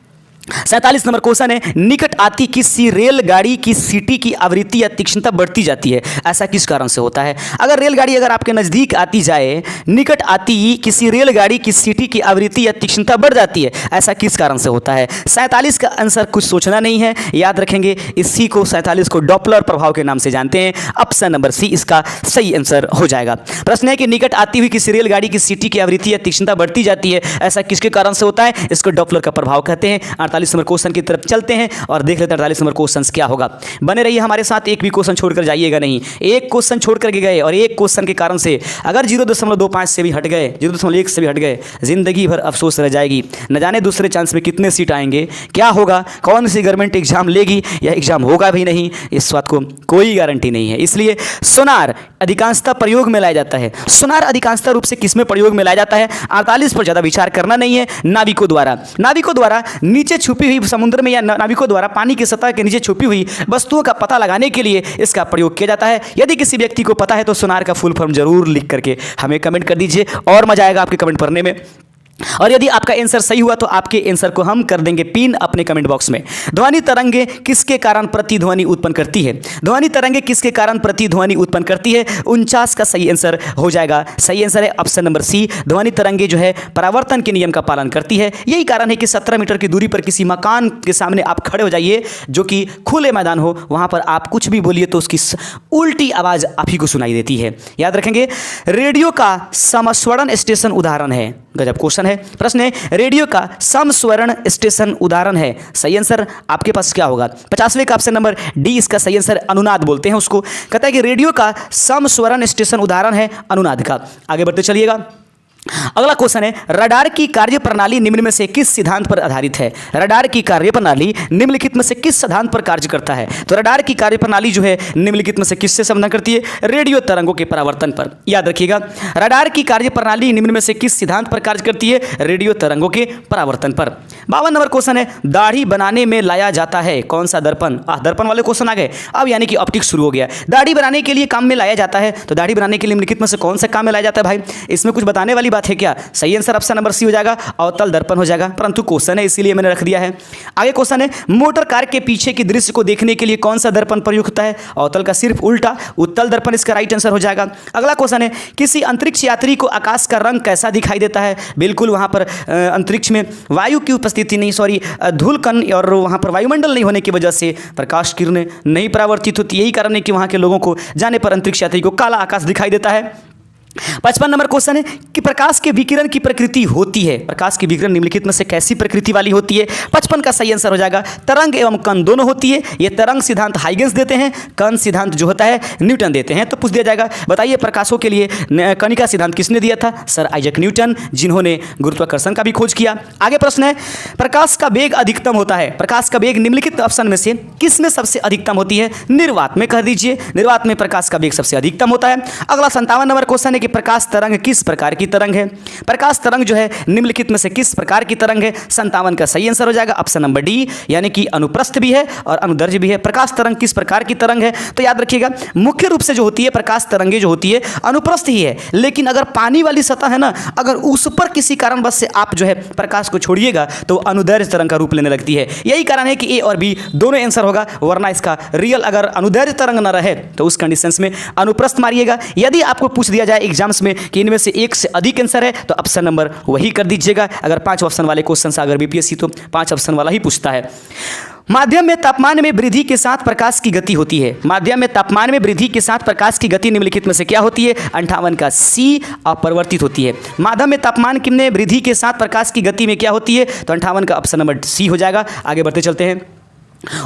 47 नंबर क्वेश्चन है निकट आती किसी रेलगाड़ी की सीटी की आवृत्ति या तीक्ष्णता बढ़ती जाती है, ऐसा किस कारण से होता है? अगर रेलगाड़ी अगर आपके नज़दीक आती जाए, निकट आती किसी रेलगाड़ी की सीटी की आवृत्ति या तीक्ष्णता बढ़ जाती है, ऐसा किस कारण से होता है? 47 का आंसर कुछ सोचना नहीं है, याद रखेंगे इसी को 47 को डॉपलर प्रभाव के नाम से जानते हैं। ऑप्शन नंबर सी इसका सही आंसर हो जाएगा। प्रश्न है कि निकट आती हुई किसी रेलगाड़ी की सीटी की आवृत्ति या तीक्ष्णता बढ़ती जाती है, ऐसा किसके कारण से होता है? इसको डॉपलर का प्रभाव कहते हैं। 48 नंबर क्वेश्चन की तरफ चलते हैं और देख लेते हैं 48 नंबर क्वेश्चन क्या होगा। बने रहिए हमारे साथ, एक भी क्वेश्चन छोड़कर जाइएगा नहीं। एक क्वेश्चन छोड़ करके गए और एक क्वेश्चन के कारण से अगर 0.25 से भी हट गए, 0.1 से भी हट गए, जिंदगी भर अफसोस रह जाएगी। न जाने दूसरे चांस में कितने सीट आएंगे, क्या होगा, कौन सी गवर्नमेंट एग्जाम लेगी या एग्जाम होगा भी नहीं, इस बात को कोई गारंटी नहीं है। इसलिए सोनार अधिकांशतः प्रयोग में लाया जाता है। सोनार अधिकांशतः रूप से किसमें प्रयोग में लाया जाता है? 48 पर ज़्यादा विचार करना नहीं है। नाविकों द्वारा नीचे छुपी हुई समुद्र में या नाविकों द्वारा पानी की सतह के नीचे छुपी हुई वस्तुओं का पता लगाने के लिए इसका प्रयोग किया जाता है। यदि किसी व्यक्ति को पता है तो सोनार का फुल फॉर्म जरूर लिख करके हमें कमेंट कर दीजिए और मजा आएगा आपके कमेंट पढ़ने में। और यदि आपका आंसर सही हुआ तो आपके आंसर को हम कर देंगे पिन अपने कमेंट बॉक्स में। ध्वनि तरंगे किसके कारण प्रतिध्वनि उत्पन्न करती है? ध्वनि तरंगे किसके कारण प्रतिध्वनि उत्पन्न करती है? 49 का सही आंसर हो जाएगा। सही आंसर है ऑप्शन नंबर सी। ध्वनि तरंगे जो है परावर्तन के नियम का पालन करती है। यही कारण है कि 17 मीटर की दूरी पर किसी मकान के सामने आप खड़े हो जाइए जो कि खुले मैदान हो, वहां पर आप कुछ भी बोलिए तो उसकी उल्टी आवाज आप ही को सुनाई देती है। याद रखेंगे रेडियो का समस्वरण स्टेशन उदाहरण है। गजब क्वेश्चन है। प्रश्न है रेडियो का समस्वरण स्टेशन उदाहरण है। सही आंसर आपके पास क्या होगा? 50वें का ऑप्शन नंबर डी इसका सही आंसर अनुनाद बोलते हैं उसको। कहता है कि रेडियो का समस्वरण स्टेशन उदाहरण है अनुनाद का। आगे बढ़ते चलिएगा। अगला क्वेश्चन है रडार की कार्यप्रणाली निम्न में से किस सिद्धांत पर आधारित है? रडार की कार्यप्रणाली निम्नलिखित में से किस सिद्धांत पर कार्य करता है? तो रडार की कार्यप्रणाली जो है निम्नलिखित में से किससे संबंध करती है? रेडियो तरंगों के परावर्तन पर। याद रखिएगा रडार की कार्यप्रणाली निम्न में से किस सिद्धांत पर कार्य करती है? रेडियो तरंगों के परावर्तन पर। 52 नंबर क्वेश्चन है दाढ़ी बनाने में लाया जाता है कौन सा दर्पण? दर्पण वाले क्वेश्चन आ गए अब, यानी कि ऑप्टिक्स शुरू हो गया। दाढ़ी बनाने के लिए काम में लाया जाता है, तो दाढ़ी बनाने के लिए निम्नलिखित में से कौन सा काम में लाया जाता है भाई? इसमें कुछ बताने वाली बात है क्या? सही आंसर ऑप्शन नंबर सी हो जाएगा अवतल दर्पण हो जाएगा, परंतु क्वेश्चन है इसीलिए मैंने रख दिया है। आगे क्वेश्चन है मोटर कार के पीछे के दृश्य को देखने के लिए कौन सा दर्पण प्रयुक्त होता है? अवतल का सिर्फ उल्टा उत्तल दर्पण इसका राइट आंसर हो जाएगा। अगला क्वेश्चन है किसी अंतरिक्ष यात्री को आकाश का रंग कैसा दिखाई देता है? बिल्कुल वहां पर अंतरिक्ष में वायु की उपस्थिति नहीं, सॉरी धूलकण और वहां पर वायुमंडल नहीं होने की वजह से प्रकाश किरणें नहीं परावर्तित होती। यही कारण है कि वहां के लोगों को जाने पर अंतरिक्ष यात्री को काला आकाश दिखाई देता है। 55 नंबर क्वेश्चन है कि प्रकाश के विकिरण की प्रकृति होती है। प्रकाश की विकिरण निम्नलिखित में से कैसी प्रकृति वाली होती है? 55 का सही आंसर हो जाएगा तरंग एवं कण दोनों होती है। ये तरंग सिद्धांत हाइगेंस देते हैं, कण सिद्धांत जो होता है न्यूटन देते हैं। तो पूछ दिया जाएगा बताइए प्रकाशों के लिए कणिका सिद्धांत किसने दिया था? सर आइजैक न्यूटन, जिन्होंने गुरुत्वाकर्षण का भी खोज किया। आगे प्रश्न है प्रकाश का वेग अधिकतम होता है। प्रकाश का वेग निम्नलिखित ऑप्शन में से किस में सबसे अधिकतम होती है? निर्वात में कह दीजिए, निर्वात में प्रकाश का वेग सबसे अधिकतम होता है। अगला 57 नंबर क्वेश्चन है कि प्रकाश तरंग किस प्रकार की तरंग है। प्रकाश तरंग जो है निम्नलिखित में से किस प्रकार की तरंग है। 57 का सही आंसर हो जाएगा ऑप्शन नंबर डी, यानी कि अनुप्रस्थ भी है और अनुदैर्ध्य भी है। प्रकाश तरंग किस प्रकार की तरंग है, तो याद रखिएगा मुख्य रूप से जो होती है प्रकाश तरंगे जो होती है अनुप्रस्थ ही है, लेकिन अगर पानी वाली सतह है ना, अगर उस पर किसी कारणवश से आप जो है प्रकाश को छोड़िएगा तो अनुदैर्ध्य तरंग का रूप लेने लगती है। यही कारण है कि ए और बी दोनों आंसर होगा, वरना इसका रियल अगर अनुदैर्ध्य तरंग न रहे तो उस कंडीशंस में अनुप्रस्थ मारिएगा। यदि आपको पूछ दिया जाए एग्जाम्स में कि इनमें से एक से अधिक आंसर है तो ऑप्शन नंबर वही कर दीजिएगा। अगर 5 ऑप्शन वाले क्वेश्चन से अगर बीपीएससी तो 5 ऑप्शन वाला ही पूछता है। माध्यम में तापमान में वृद्धि के साथ प्रकाश की गति होती है। माध्यम में तापमान में वृद्धि के साथ प्रकाश की गति निम्नलिखित में से क्या होती है। 58 का सी अपरिवर्तित होती है। माध्यम में तापमान में वृद्धि के साथ प्रकाश की गति में क्या होती है, तो 58 का ऑप्शन नंबर सी हो जाएगा। आगे बढ़ते चलते हैं।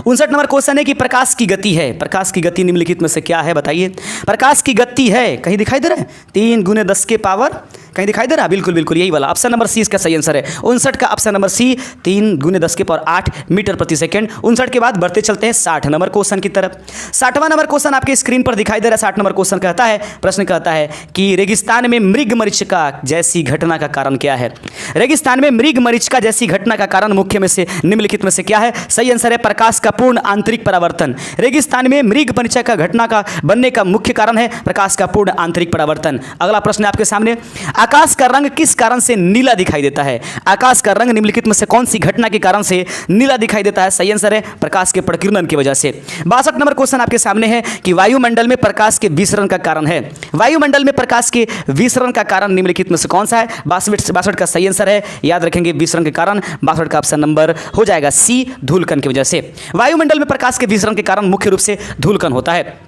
59 नंबर क्वेश्चन है कि प्रकाश की गति है। प्रकाश की गति निम्नलिखित में से क्या है, बताइए। प्रकाश की गति है, कहीं दिखाई दे रहा है 3 × 10 के पावर, कहीं दिखाई दे रहा है, बिल्कुल बिल्कुल यही वाला ऑप्शन नंबर सी इसका सही आंसर है। 59 का ऑप्शन नंबर सी 3 × 10 के पावर 8 मीटर प्रति सेकंड। 59 के बाद बढ़ते चलते हैं 60 नंबर क्वेश्चन की तरफ। 60वां नंबर क्वेश्चन आपके स्क्रीन पर दिखाई दे रहा है। 60 नंबर क्वेश्चन कहता है, प्रश्न कहता है कि रेगिस्तान में मृगमरीचिका जैसी घटना का कारण क्या है। रेगिस्तान में मृगमरीचिका जैसी घटना का कारण मुख्य में से निम्नलिखित में से क्या है। सही आंसर है प्रकाश का पूर्ण आंतरिक परावर्तन। रेगिस्तान में मृगमरीचिका घटना का बनने का मुख्य कारण है प्रकाश का पूर्ण आंतरिक परावर्तन। अगला प्रश्न आपके सामने, आकाश का रंग किस कारण से नीला दिखाई देता है। आकाश का रंग निम्नलिखित में से कौन सी घटना के कारण से नीला दिखाई देता है। सही आंसर है प्रकाश के प्रकीर्णन की वजह से। 62 नंबर क्वेश्चन आपके सामने है कि वायुमंडल में प्रकाश के विसरण का कारण है। वायुमंडल में प्रकाश के विसरण का कारण निम्नलिखित में से कौन सा है। 62 का सही आंसर है, याद रखेंगे विसरण के कारण 62 का ऑप्शन नंबर हो जाएगा सी, धूलकण की वजह से। वायुमंडल में प्रकाश के विसरण के कारण मुख्य रूप से धूलकण होता है।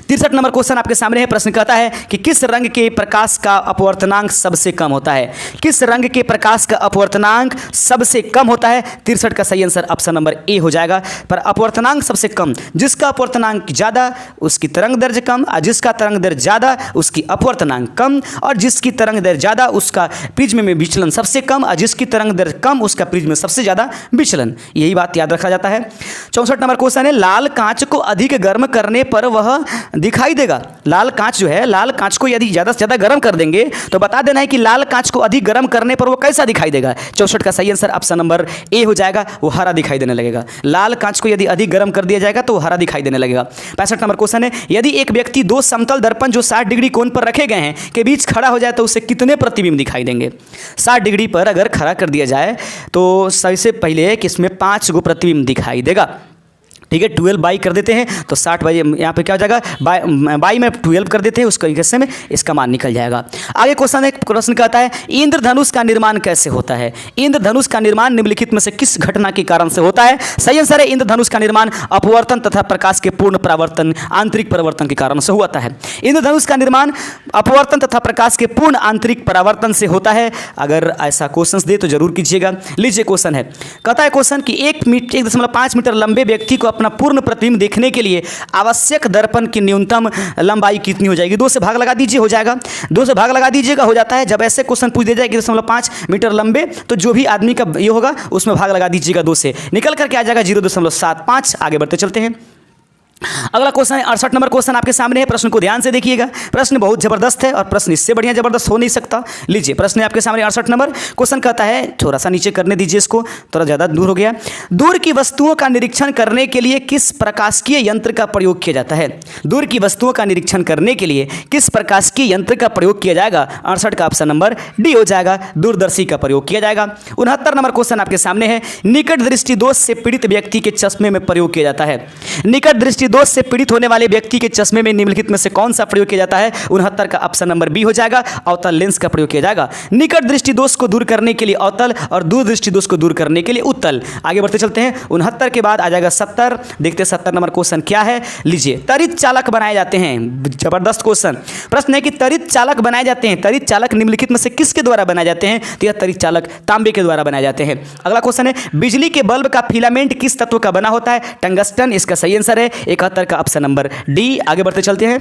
63 नंबर क्वेश्चन आपके सामने है। प्रश्न कहता है कि किस रंग के प्रकाश का अपवर्तनांक सबसे कम होता है। किस रंग के प्रकाश का अपवर्तनांक सबसे कम होता है। 63 का सही आंसर ऑप्शन नंबर ए हो जाएगा। पर अपवर्तनांक सबसे कम, जिसका अपवर्तनांक ज़्यादा उसकी तरंग दैर्ध्य कम, और जिसका तरंग दैर्ध्य ज़्यादा उसकी अपवर्तनांक कम, और जिसकी तरंग दैर्ध्य ज़्यादा उसका प्रिज्म में विचलन सबसे कम, और जिसकी तरंग दैर्ध्य कम उसका प्रिज्म में सबसे ज़्यादा विचलन। यही बात याद रखा जाता है। 64 नंबर क्वेश्चन है, लाल कांच को अधिक गर्म करने पर वह दिखाई देगा। लाल कांच जो है, लाल कांच को यदि ज़्यादा से ज़्यादा गर्म कर देंगे तो बता देना है कि लाल कांच को अधिक गर्म करने पर वो कैसा दिखाई देगा। 64 का सही आंसर ऑप्शन नंबर ए हो जाएगा, वो हरा दिखाई देने लगेगा। लाल कांच को यदि अधिक गर्म कर दिया जाएगा तो वो हरा दिखाई देने लगेगा। 65 नंबर क्वेश्चन है, यदि एक व्यक्ति 2 समतल दर्पण जो 60 डिग्री कोण पर रखे गए हैं के बीच खड़ा हो जाए तो उसे कितने प्रतिबिंब दिखाई देंगे। 60 डिग्री पर अगर खड़ा कर दिया जाए तो सबसे पहले कि इसमें 5 गो प्रतिबिंब दिखाई देगा। ठीक है, 12 बाई कर देते हैं तो 60 बाई, यहाँ पे क्या हो जाएगा बाई में 12 कर देते हैं, उसको हिस्से में इसका मान निकल जाएगा। आगे क्वेश्चन एक प्रश्न कहता है, इंद्रधनुष का निर्माण कैसे होता है। इंद्रधनुष का निर्माण निम्नलिखित में से किस घटना के कारण से होता है। सही आंसर है इंद्रधनुष का निर्माण अपवर्तन तथा प्रकाश के पूर्ण परावर्तन आंतरिक परावर्तन के कारण से होता है। इंद्रधनुष का निर्माण अपवर्तन तथा प्रकाश के पूर्ण आंतरिक परावर्तन से होता है। अगर ऐसा क्वेश्चन दे तो जरूर कीजिएगा। लीजिए क्वेश्चन है, कहता है क्वेश्चन कि 1.5 मीटर लंबे व्यक्ति को अपना पूर्ण प्रतिबिंब देखने के लिए आवश्यक दर्पण की न्यूनतम लंबाई कितनी हो जाएगी। 2 से भाग लगा दीजिए, हो जाएगा। 2 से भाग लगा दीजिएगा, हो जाता है। जब ऐसे क्वेश्चन पूछ दिया जाए 1.5 मीटर लंबे तो जो भी आदमी का ये होगा उसमें भाग लगा दीजिएगा 2 से, निकल करके आ जाएगा 0.75। आगे बढ़ते चलते हैं। अगला क्वेश्चन है 68 नंबर क्वेश्चन आपके सामने है। प्रश्न को ध्यान से देखिएगा, प्रश्न बहुत जबरदस्त है और प्रश्न इससे बढ़िया जबरदस्त हो नहीं सकता। लीजिए प्रश्न है आपके सामने 68 नंबर क्वेश्चन कहता है, थोड़ा सा नीचे करने दीजिए इसको, थोड़ा ज़्यादा दूर हो गया। दूर की वस्तुओं का निरीक्षण करने के लिए किस प्रकाशिकीय यंत्र का प्रयोग किया जाता है। दूर की वस्तुओं का निरीक्षण करने के लिए किस प्रकाशिकीय यंत्र का प्रयोग किया जाएगा। 68 का ऑप्शन नंबर डी हो जाएगा, दूरदर्शी का प्रयोग किया जाएगा। 69 नंबर क्वेश्चन आपके सामने है, निकट दृष्टि दोष से पीड़ित व्यक्ति के चश्मे में प्रयोग किया जाता है। निकट दृष्टि दोष से पीड़ित होने वाले व्यक्ति के चश्मे में निम्नलिखित में से कौन सा प्रयोग किया जाता है। 69 का ऑप्शन नंबर बी हो जाएगा, अवतल लेंस का प्रयोग किया जाएगा। निकट दृष्टि दोष को दूर करने के लिए अवतल और दूर दृष्टि दोष को दूर करने के लिए उत्तल। आगे बढ़ते चलते हैं। 69 के बाद आ जाएगा 70। देखते हैं 70 नंबर क्वेश्चन क्या है। लीजिए, त्वरित चालक बनाए जाते हैं। जबरदस्त क्वेश्चन। प्रश्न है कि त्वरित चालक बनाए जाते हैं, त्वरित चालक निम्नलिखित में से किसके द्वारा बनाए जाते हैं। तो यह त्वरित चालक तांबे के द्वारा बनाए जाते हैं। अगला क्वेश्चन है, बिजली के बल्ब का फिलामेंट किस तत्व का बना होता है। टंगस्टन इसका सही आंसर है। 71 का ऑप्शन नंबर डी। आगे बढ़ते चलते हैं।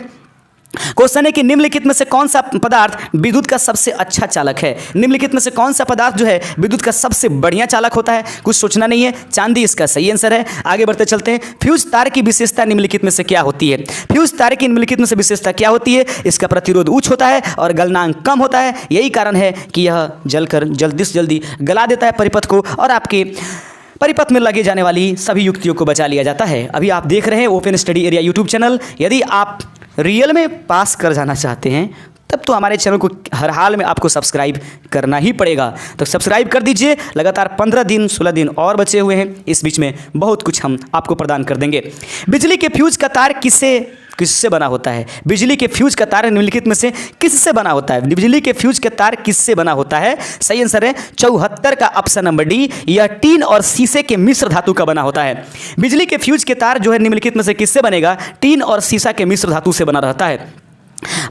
क्वेश्चन है कि निम्नलिखित में से कौन सा पदार्थ विद्युत का सबसे अच्छा चालक है। निम्नलिखित में से कौन सा पदार्थ जो है विद्युत का सबसे बढ़िया चालक होता है। कुछ सोचना नहीं है, चांदी इसका सही आंसर है। आगे बढ़ते चलते हैं। फ्यूज तार की विशेषता निम्नलिखित में से क्या होती है। फ्यूज तार की निम्नलिखित में से विशेषता क्या होती है। इसका प्रतिरोध उच्च होता है और गलनांक कम होता है। यही कारण है कि यह जलकर जल्दी से जल्दी गला देता है परिपथ को और आपके परिपथ में लगे जाने वाली सभी युक्तियों को बचा लिया जाता है। अभी आप देख रहे हैं open study area YouTube channel. यदि आप रियल में पास कर जाना चाहते हैं तब तो हमारे चैनल को हर हाल में आपको सब्सक्राइब करना ही पड़ेगा। तो सब्सक्राइब कर दीजिए। लगातार 15 दिन 16 दिन और बचे हुए हैं। इस बीच में बहुत कुछ हम आपको प्रदान कर देंगे। बिजली के फ्यूज का तार किससे बना होता है। बिजली के फ्यूज का तार निम्नलिखित में से किससे बना होता है। बिजली के फ्यूज का तार किससे बना होता है। सही आंसर है 74 का ऑप्शन नंबर डी। यह टीन और शीशे के मिश्र धातु का बना होता है। बिजली के फ्यूज के तार जो है निम्नलिखित में से किससे बनेगा। टीन और शीशा के मिश्र धातु से बना रहता है।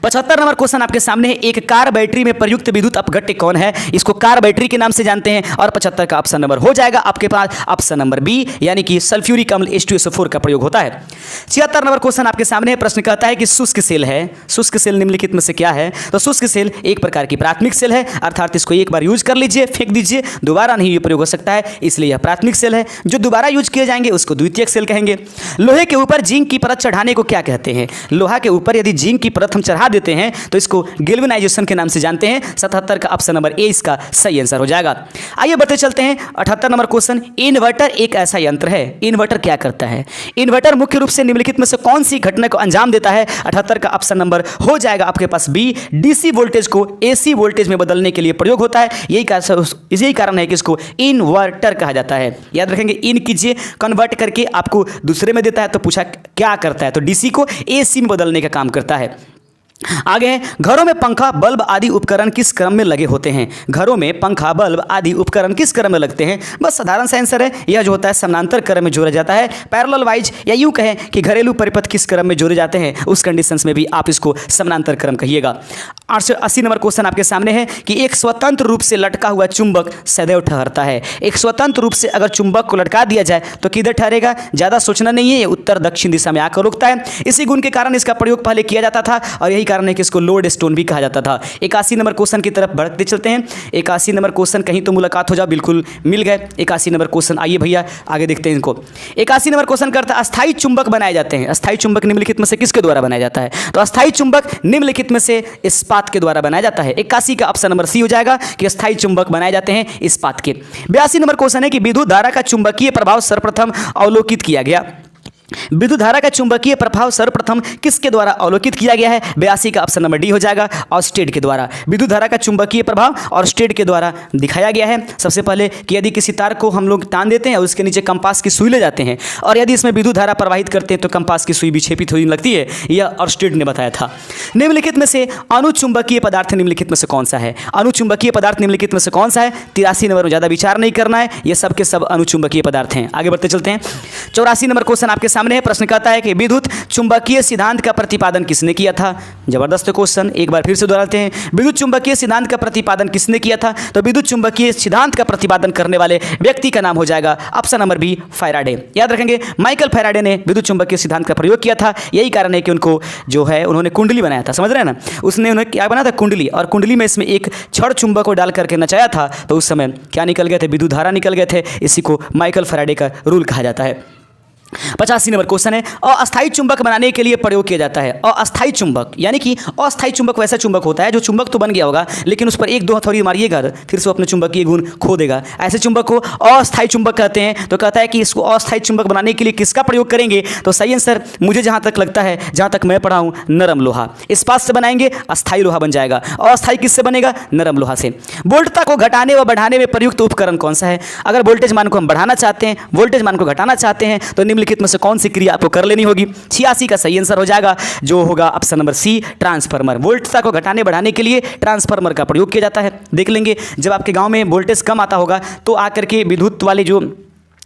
75 नंबर क्वेश्चन आपके सामने है। एक कार बैटरी में प्रयुक्त विद्युत अपघट्य कौन है। इसको कार बैटरी के नाम से जानते हैं और 75 का ऑप्शन नंबर हो जाएगा आपके पास ऑप्शन नंबर बी, यानी कि सल्फ्यूरिक अम्ल H2SO4 का प्रयोग होता है। 76 नंबर क्वेश्चन आपके सामने है। प्रश्न कहता है कि शुष्क सेल है। शुष्क सेल निम्नलिखित में से क्या है। तो शुष्क सेल एक प्रकार की प्राथमिक सेल है, अर्थात इसको एक बार यूज कर लीजिए, फेंक दीजिए, दोबारा नहीं प्रयोग हो सकता है, इसलिए यह प्राथमिक सेल है। जो दोबारा यूज किए जाएंगे उसको द्वितीयक सेल कहेंगे। लोहे के ऊपर जिंक की परत चढ़ाने को क्या कहते हैं। लोहा के ऊपर यदि जिंक की परत हम चढ़ा देते हैं तो इसको गैल्वेनाइजेशन के नाम से जानते हैं। 77 का ऑप्शन नंबर ए इसका सही आंसर हो जाएगा। आइए बढ़ते चलते हैं। 78 नंबर क्वेश्चन। इन्वर्टर एक ऐसा यंत्र है। इन्वर्टर क्या करता है। इन्वर्टर मुख्य रूप से निम्नलिखित में से कौन सी घटना को अंजाम देता है। 78 का ऑप्शन नंबर हो जाएगा आपके पास बी। डीसी वोल्टेज को एसी वोल्टेज में बदलने के लिए प्रयोग होता है। यही कारण है कि इसको इन्वर्टर कहा जाता है। याद रखेंगे, इन कीजिए, कन्वर्ट करके आपको दूसरे में देता है तो पूछा क्या करता है, तो डीसी को एसी में बदलने का काम करता है। आगे हैं, घरों में पंखा बल्ब आदि उपकरण किस क्रम में लगे होते हैं। घरों में पंखा बल्ब आदि उपकरण किस क्रम में लगते हैं। बस साधारण सा आंसर है। यह जो होता है समानांतर क्रम में जोड़ा जाता है, पैरेलल वाइज, या यूं कहें कि घरेलू परिपथ किस क्रम में जोड़े जाते हैं, उस कंडीशंस में भी आप इसको समानांतर क्रम कहिएगा। 80 नंबर क्वेश्चन आपके सामने है कि एक स्वतंत्र रूप से लटका हुआ चुंबक सदैव ठहरता है। एक स्वतंत्र रूप से अगर चुंबक को लटका दिया जाए तो किधर ठहरेगा। ज़्यादा सोचना नहीं है, ये उत्तर दक्षिण दिशा में आकर रुकता है। इसी गुण के कारण इसका प्रयोग पहले किया जाता था और यही कारण है कि इसको लोड स्टोन भी कहा जाता था। 81 नंबर क्वेश्चन की तरफ बढ़ते चलते हैं। 81 नंबर क्वेश्चन कहीं तो मुलाकात हो जाओ, बिल्कुल मिल गए। 81 नंबर क्वेश्चन, आइए भैया आगे देखते हैं इनको। 81 नंबर क्वेश्चन करता है अस्थायी चुंबक बनाए जाते हैं। अस्थायी चुंबक निम्नलिखित में से किसके द्वारा बनाया जाता है। तो अस्थायी चुंबक निम्नलिखित में से इस्पात के द्वारा बनाया जाता है। 81 का ऑप्शन नंबर सी हो जाएगा कि अस्थायी चुंबक बनाए जाते हैं इस्पात के। 82 नंबर क्वेश्चन है कि विद्युत धारा का चुंबकीय प्रभाव सर्वप्रथम अवलोकित किया गया। विद्युत धारा का चुंबकीय प्रभाव सर्वप्रथम किसके द्वारा अवलोकित किया गया है। 82 का ऑप्शन नंबर डी हो जाएगा, ऑर्स्टेड के द्वारा। विद्युत धारा का चुंबकीय प्रभाव ऑर्स्टेड के द्वारा दिखाया गया है। सबसे पहले कि यदि किसी तार को हम लोग तान देते हैं और उसके नीचे कंपास की सुई ले जाते हैं और यदि इसमें विद्युत धारा प्रवाहित करते हैं तो कंपास की सुई विक्षेपित होने लगती है, यह ऑर्स्टेड ने बताया था। निम्नलिखित में से अनुचुंबकीय पदार्थ निम्नलिखित में से कौन सा है। अनुचुंबकीय पदार्थ निम्नलिखित में से कौन सा है। 83 नंबर में ज़्यादा विचार नहीं करना है, ये सब के सब अनुचुंबकीय पदार्थ हैं। आगे बढ़ते चलते हैं। 84 नंबर क्वेश्चन आपके सामने है। प्रश्न कहता है कि विद्युत चुंबकीय सिद्धांत का प्रतिपादन किसने किया था। जबरदस्त क्वेश्चन, एक बार फिर से दोहराते हैं। विद्युत चुंबकीय सिद्धांत का प्रतिपादन किसने किया था। तो विद्युत चुंबकीय सिद्धांत का प्रतिपादन करने वाले व्यक्ति का नाम हो जाएगा ऑप्शन नंबर बी, फैराडे। याद रखेंगे, माइकल फैराडे ने विद्युत चुंबकीय सिद्धांत का प्रयोग किया था। यही कारण है कि उनको जो है उन्होंने कुंडली बनाया था। समझ रहे हैं ना, उसने उन्हें क्या बनाया था, कुंडली, और कुंडली में इसमें एक छड़ चुंबक को डाल करके नचाया था तो उस समय क्या निकल गए थे, विद्युत धारा निकल गए थे। इसी को माइकल फैराडे का रूल कहा जाता है। 85 नंबर क्वेश्चन है, अस्थायी चुंबक बनाने के लिए प्रयोग किया जाता है। अस्थायी चुंबक यानी कि अस्थायी चुंबक वैसा चुंबक होता है जो चुंबक तो बन गया होगा लेकिन उस पर एक दो हथौड़ी मारिएगा फिर से अपने चुंबकीय गुण खो देगा। ऐसे चुंबक को अस्थायी चुंबक कहते हैं। तो कहता है कि इसको अस्थायी चुंबक बनाने के लिए किसका प्रयोग करेंगे। तो सही आंसर मुझे जहाँ तक लगता है, जहाँ तक मैं पढ़ा हूँ, नरम लोहा। इस्पात से बनाएंगे, अस्थायी लोहा बन जाएगा। अस्थायी किससे बनेगा, नरम लोहा से। वोल्टता को घटाने व बढ़ाने में प्रयुक्त उपकरण कौन सा है। अगर वोल्टेज मान को हम बढ़ाना चाहते हैं, वोल्टेज मान को घटाना चाहते हैं तो निम्नलिखित में से कौन सी आपको कर लेनी होगी। 86 का सही आंसर हो जाएगा, जो होगा ऑप्शन नंबर सी, ट्रांसफार्मर। वोल्टता को घटाने बढ़ाने के लिए ट्रांसफार्मर का प्रयोग किया जाता है। देख लेंगे जब आपके गांव में वोल्टेज कम आता होगा तो आकर के विद्युत वाले जो